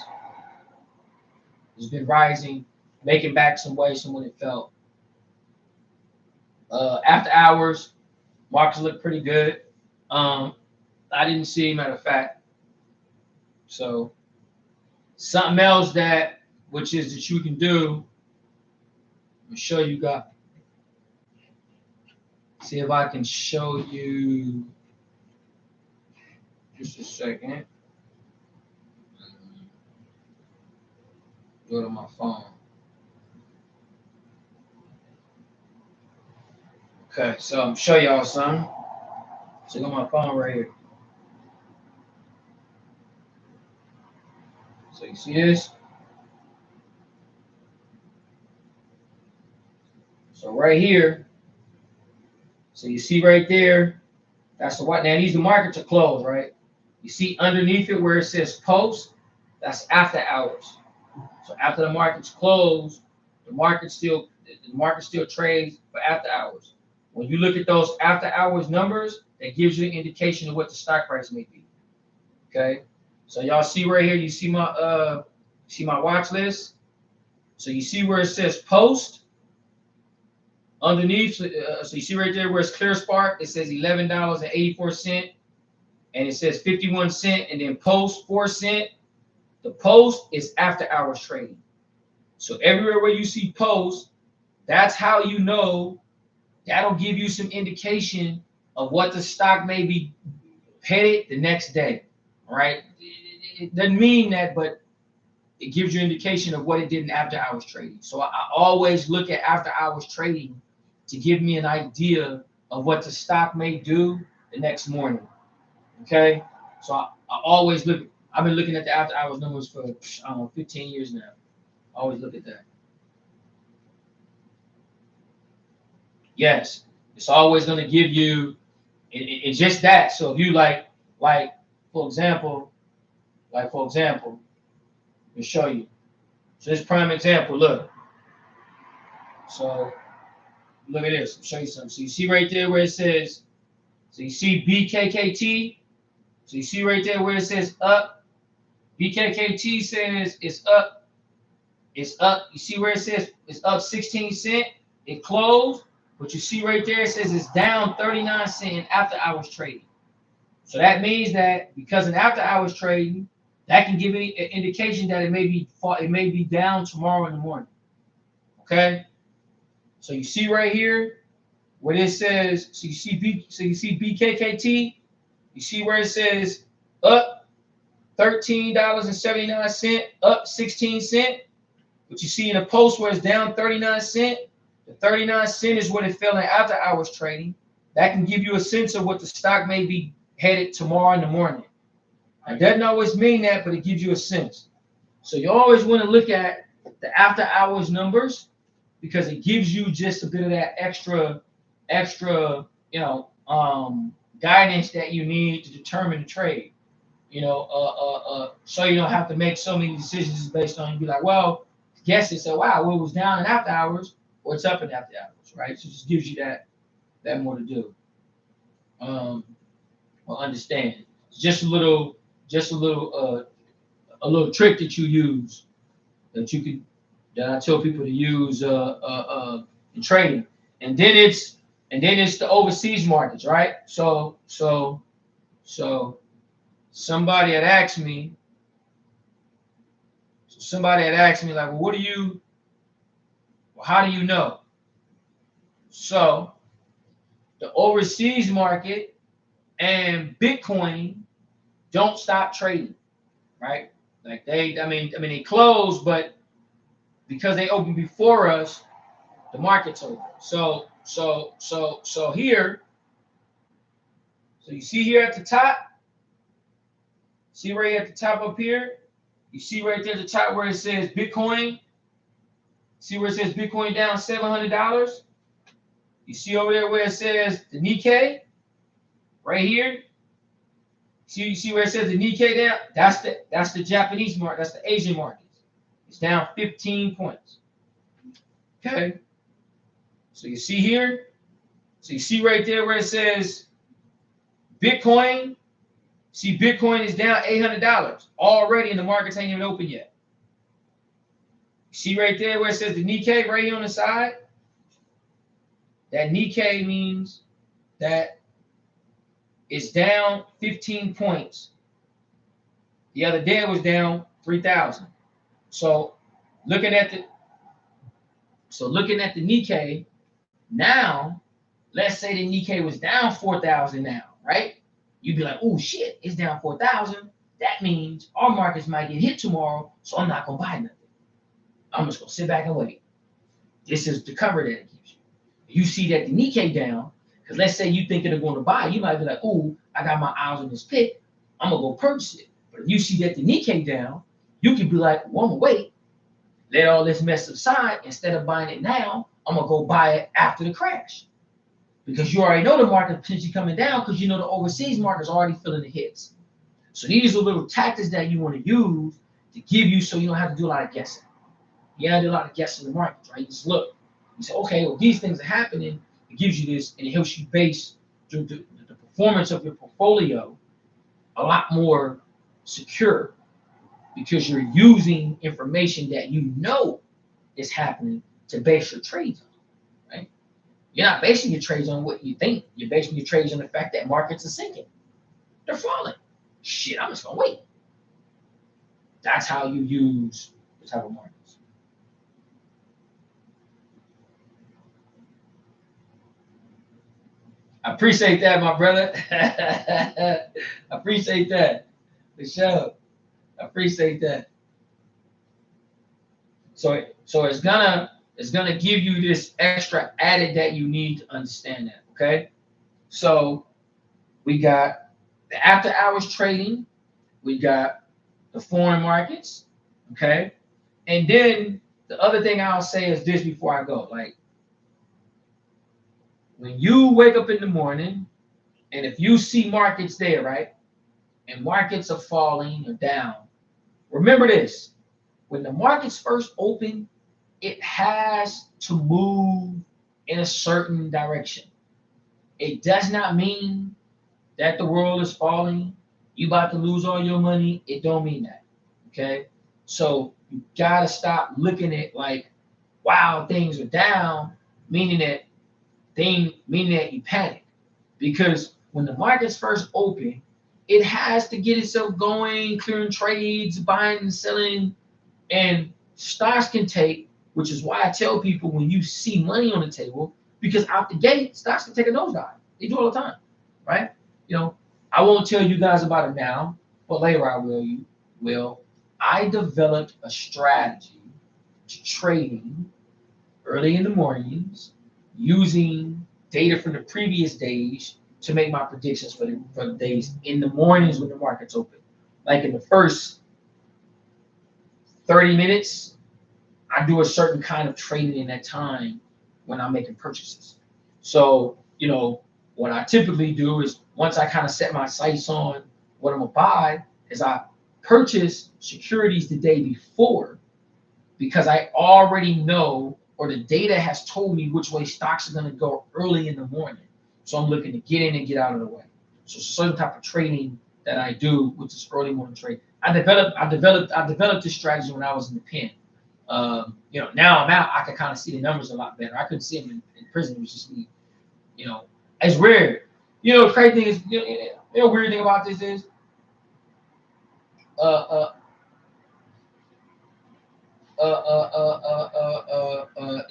been rising, making back some waves from what it felt. After hours, markets look pretty good. I didn't see, matter of fact. So something else which is that you can do. I'm show you guys. See if I can show you. Just a second. Go to my phone. Okay, so I'm show y'all something. So I got my phone right here. So you see this? So right here. So you see right there. That's the what. Now these the markets are closed, right? You see underneath it where it says post. That's after hours. So after the market's closed, the market still trades for after hours. When you look at those after hours numbers, that gives you an indication of what the stock price may be. Okay, so y'all see right here, you see my watch list. So you see where it says post underneath. So you see right there where it's clear spark, it says $11.84, and it says 51 cent, and then post 4 cent. The post is after hours trading. So everywhere where you see post, that's how you know. That'll give you some indication of what the stock may be headed the next day. All right. It doesn't mean that, but it gives you an indication of what it did in after hours trading. So I always look at after hours trading to give me an idea of what the stock may do the next morning. Okay. So I always look. I've been looking at the after hours numbers for 15 years now. I always look at that. Yes, it's always going to give you it's just that. So if you like for example, let me show you. So this prime example, look. So look at this. I'll show you something. So you see right there where it says, so you see BKKT. So you see right there where it says up. BKKT says it's up. It's up. You see where it says it's up 16 cent. It closed. But you see right there, it says it's down 39 cent in after hours trading. So that means that because in after hours trading, that can give me an indication that it may be down tomorrow in the morning. Okay. So you see right here where it says, so you see BKKT. You see where it says up $13.79, up 16 cent. But you see in a post where it's down 39 cent. The 39 cent is what it fell in after hours trading. That can give you a sense of what the stock may be headed tomorrow in the morning. It doesn't always mean that, but it gives you a sense. So you always want to look at the after hours numbers because it gives you just a bit of that extra, guidance that you need to determine the trade. So you don't have to make so many decisions based on you be like, well, guess it. So wow, well, it was down in after hours. what's up in after hours, right? So it just gives you that more to do. Well, understand. It's just a little trick that you use that I tell people to use in trading. And then it's the overseas markets, right? So somebody had asked me like, well, how do you know? So the overseas market and Bitcoin don't stop trading, right? Like they close, but because they open before us, the market's open. So here, so you see here at the top, see right at the top up here, you see right there at the top where it says Bitcoin. See where it says Bitcoin down $700? You see over there where it says the Nikkei? Right here? You see where it says the Nikkei down? That's the Japanese market. That's the Asian markets. It's down 15 points. Okay? So you see here? So you see right there where it says Bitcoin? See, Bitcoin is down $800 already, and the markets ain't even open yet. See right there where it says the Nikkei right here on the side? That Nikkei means that it's down 15 points. The other day it was down 3,000. So looking at the Nikkei, now, let's say the Nikkei was down 4,000 now, right? You'd be like, oh shit, it's down 4,000. That means our markets might get hit tomorrow, so I'm not gonna buy nothing. I'm just gonna sit back and wait. This is the cover that it gives you. You see that the Nikkei down, because let's say you think they're going to buy, you might be like, oh, I got my eyes on this pick, I'm gonna go purchase it. But if you see that the Nikkei down, you could be like, well, I'm gonna wait, let all this mess aside. Instead of buying it now, I'm gonna go buy it after the crash. Because you already know the market potentially coming down, because you know the overseas market is already feeling the hits. So these are little tactics that you want to use to give you, so you don't have to do a lot of guessing. You don't have to do a lot of guessing in the markets, right? You just look. You say, okay, well, these things are happening. It gives you this, and it helps you base the performance of your portfolio a lot more secure, because you're using information that you know is happening to base your trades on, right? You're not basing your trades on what you think. You're basing your trades on the fact that markets are sinking. They're falling. Shit, I'm just going to wait. That's how you use the type of markets. I appreciate that, my brother. I appreciate that. For sure. I appreciate that. So it's gonna give you this extra added that you need to understand that. Okay. So we got the after hours trading, we got the foreign markets, okay? And then the other thing I'll say is this before I go, like, when you wake up in the morning and if you see markets there, right, and markets are falling or down, remember this: when the markets first open, it has to move in a certain direction. It does not mean that the world is falling, you about to lose all your money. It don't mean that, okay? So you gotta stop looking at like, wow, things are down, meaning that you panic. Because when the markets first open, it has to get itself going, clearing trades, buying and selling, and stocks can take, which is why I tell people when you see money on the table, because out the gate, stocks can take a nosedive. They do all the time, right? You know, I won't tell you guys about it now, but later I will. I developed a strategy to trading early in the mornings using data from the previous days to make my predictions for the days in the mornings when the market's open. Like in the first 30 minutes, I do a certain kind of trading in that time when I'm making purchases. So, you know, what I typically do is once I kind of set my sights on what I'm gonna buy, is I purchase securities the day before, because I already know or the data has told me which way stocks are going to go early in the morning. So I'm looking to get in and get out of the way. So certain type of trading that I do, which is early morning trade. I developed this strategy when I was in the pen. Now I'm out. I can kind of see the numbers a lot better. I couldn't see them in prison. It was just me. It's weird. The crazy thing is, weird thing about this is,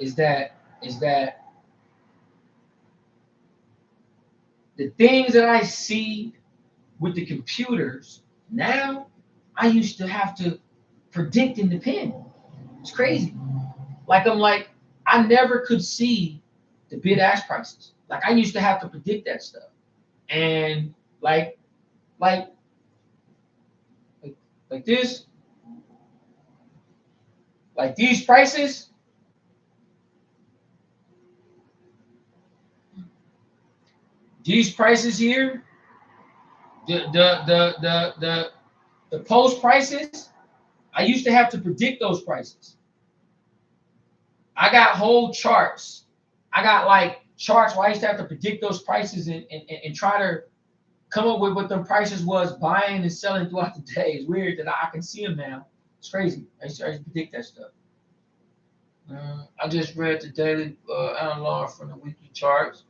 is that the things that I see with the computers now, I used to have to predict in the pen. It's crazy. I never could see the bid ask prices. Like I used to have to predict that stuff. And like this, like these prices, here, the post prices, I used to have to predict those prices. I got whole charts. I got like charts where I used to have to predict those prices and try to come up with what the prices was buying and selling throughout the day. It's weird that I can see them now. It's crazy. I used to predict that stuff. I just read the daily analog from the weekly charts.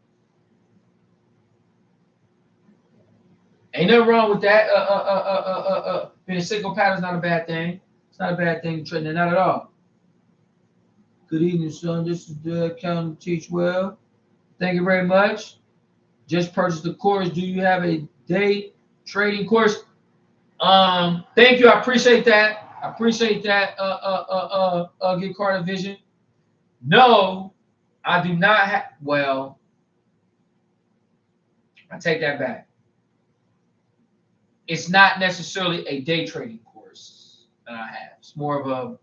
Ain't nothing wrong with that. Being a cyclical pattern is not a bad thing. It's not a bad thing trading, not at all. Good evening, son. This is the account teach well. Thank you very much. Just purchased the course. Do you have a day trading course? Thank you. I appreciate that. Get Carter Vision. No, I do not have. Well, I take that back. It's not necessarily a day trading course that I have. It's more of a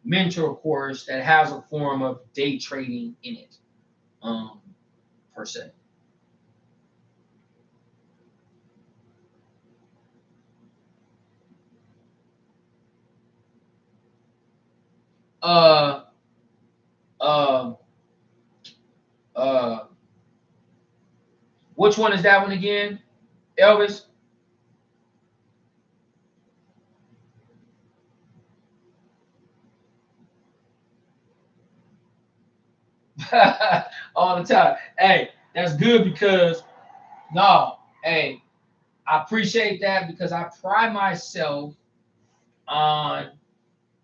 mentor course that has a form of day trading in it, per se. Which one is that one again, Elvis? All the time. Hey, that's good because I appreciate that because I pride myself on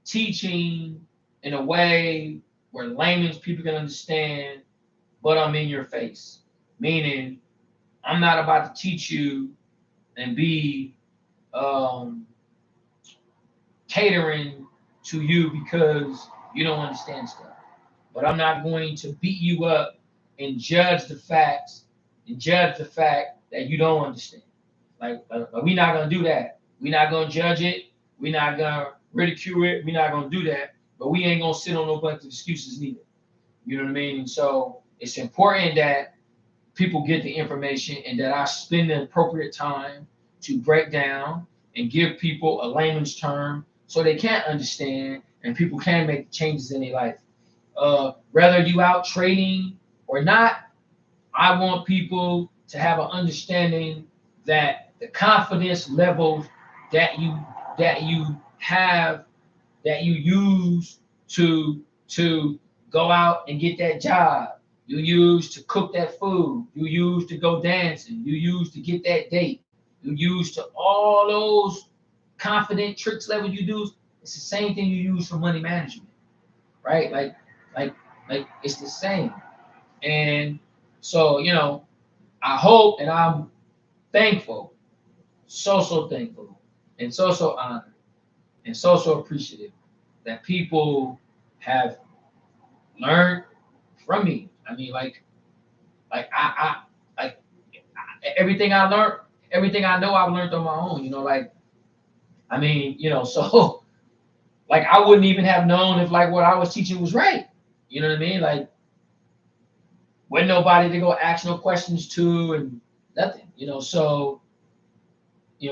teaching in a way where layman's people can understand, but I'm in your face. Meaning, I'm not about to teach you and be catering to you because you don't understand stuff. But I'm not going to beat you up and judge the facts that you don't understand. Like we're not gonna do that. We're not gonna judge it. We're not gonna ridicule it. We're not gonna do that. But we ain't gonna sit on no bunch of excuses neither. You know what I mean? And so it's important that people get the information and that I spend the appropriate time to break down and give people a layman's term so they can understand and people can make changes in their life. Whether you out trading or not, I want people to have an understanding that the confidence levels that you have, that you use to go out and get that job, you use to cook that food, you use to go dancing, you use to get that date, you use to all those confident tricks level you do. It's the same thing you use for money management, right? Like it's the same. And so, I hope and I'm thankful, so thankful, and so honored, and so appreciative that people have learned from me. I mean, everything I learned, everything I know, I've learned on my own. So I wouldn't even have known if what I was teaching was right. You know what I mean? Wasn't nobody to go ask no questions to and nothing. So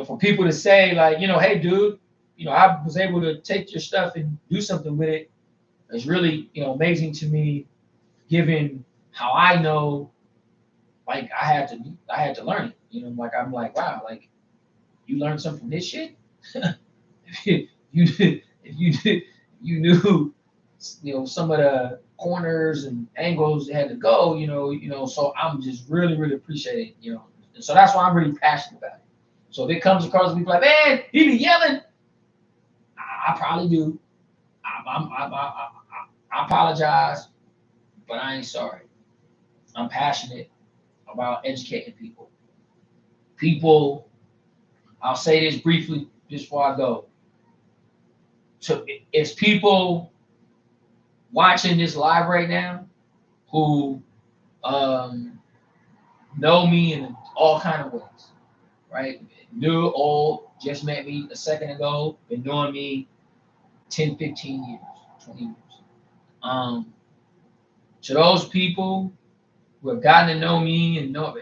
for people to say hey, dude, I was able to take your stuff and do something with it. It's really, amazing to me, given how I know, like I had to learn it. Like I'm like, wow, like you learned something from this shit. if you knew, some of the corners and angles it had to go, So I'm just really, really appreciating, And so that's why I'm really passionate about it. So if it comes across and people like, man, he be yelling, I probably do. I apologize, but I ain't sorry. I'm passionate about educating people. People, I'll say this briefly just before I go. So it's people watching this live right now who know me in all kind of ways, right? New, old, just met me a second ago, been knowing me 10, 15 years, 20 years. To those people who have gotten to know me and know,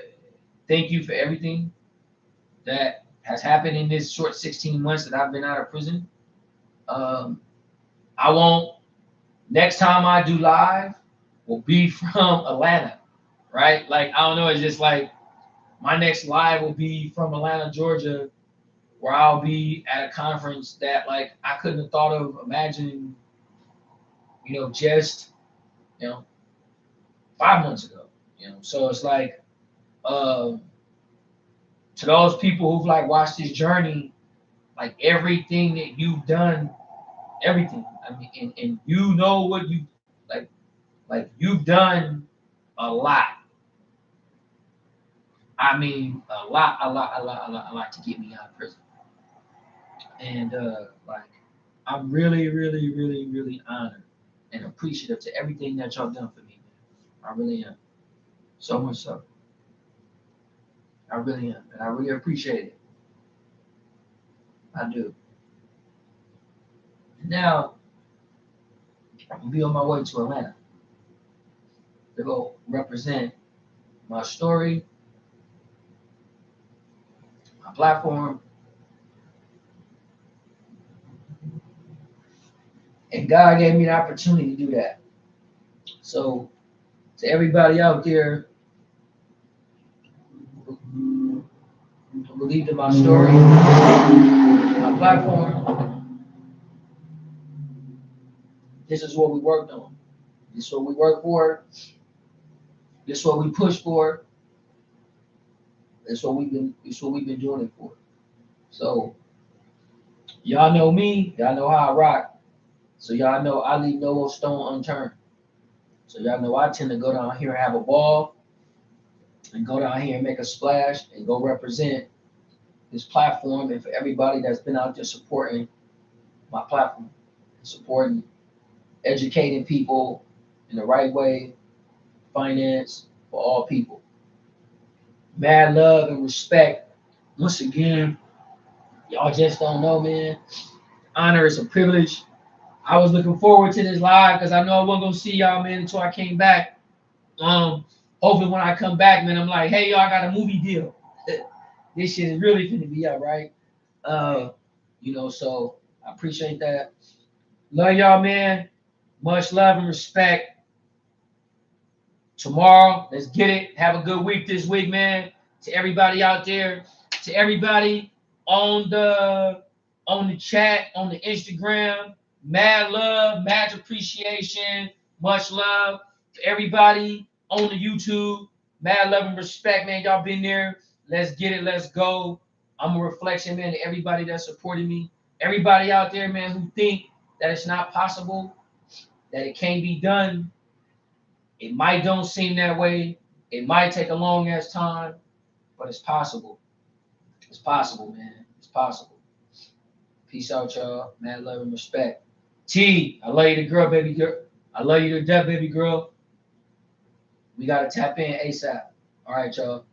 thank you for everything that has happened in this short 16 months that I've been out of prison. I won't, next time I do live will be from Atlanta, right? Like, I don't know, it's just like my next live will be from Atlanta, Georgia, where I'll be at a conference that like I couldn't have thought of imagining, just 5 months ago. So it's like to those people who've like watched this journey, like everything that you've done, everything. I mean, and you know what you like you've done a lot. I mean, a lot to get me out of prison. And like, I'm really, really, really, really honored and appreciative to everything that y'all done for me, man. I really am. So much so. I really am. And I really appreciate it. I do. Now, I'll be on my way to Atlanta to go represent my story, my platform, and God gave me the opportunity to do that. So, to everybody out there who believed in my story, my platform, this is what we worked on. This is what we worked for. This is what we pushed for. This is what we've been doing it for. So y'all know me, y'all know how I rock. So y'all know I leave no stone unturned. So y'all know I tend to go down here and have a ball and go down here and make a splash and go represent this platform, and for everybody that's been out there supporting my platform, supporting, educating people in the right way, finance for all people. Mad love and respect. Once again, y'all just don't know, man. Honor is a privilege. I was looking forward to this live because I know I wasn't gonna see y'all, man, until I came back. Hopefully when I come back, man, I'm like, hey, y'all, I got a movie deal. This shit is really finna be up, right? So I appreciate that. Love y'all, man. Much love and respect. Tomorrow, let's get it. Have a good week this week, man. To everybody out there, to everybody on the chat, on the Instagram, mad love, mad appreciation, much love. To everybody on the YouTube, mad love and respect, man. Y'all been there. Let's get it. Let's go. I'm a reflection, man, to everybody that supported me. Everybody out there, man, who think that it's not possible, that it can't be done. It might don't seem that way. It might take a long ass time, but it's possible. It's possible, man. It's possible. Peace out, y'all. Mad love and respect. T, I love you to girl, baby girl. I love you to death, baby girl. We gotta tap in ASAP. All right, y'all.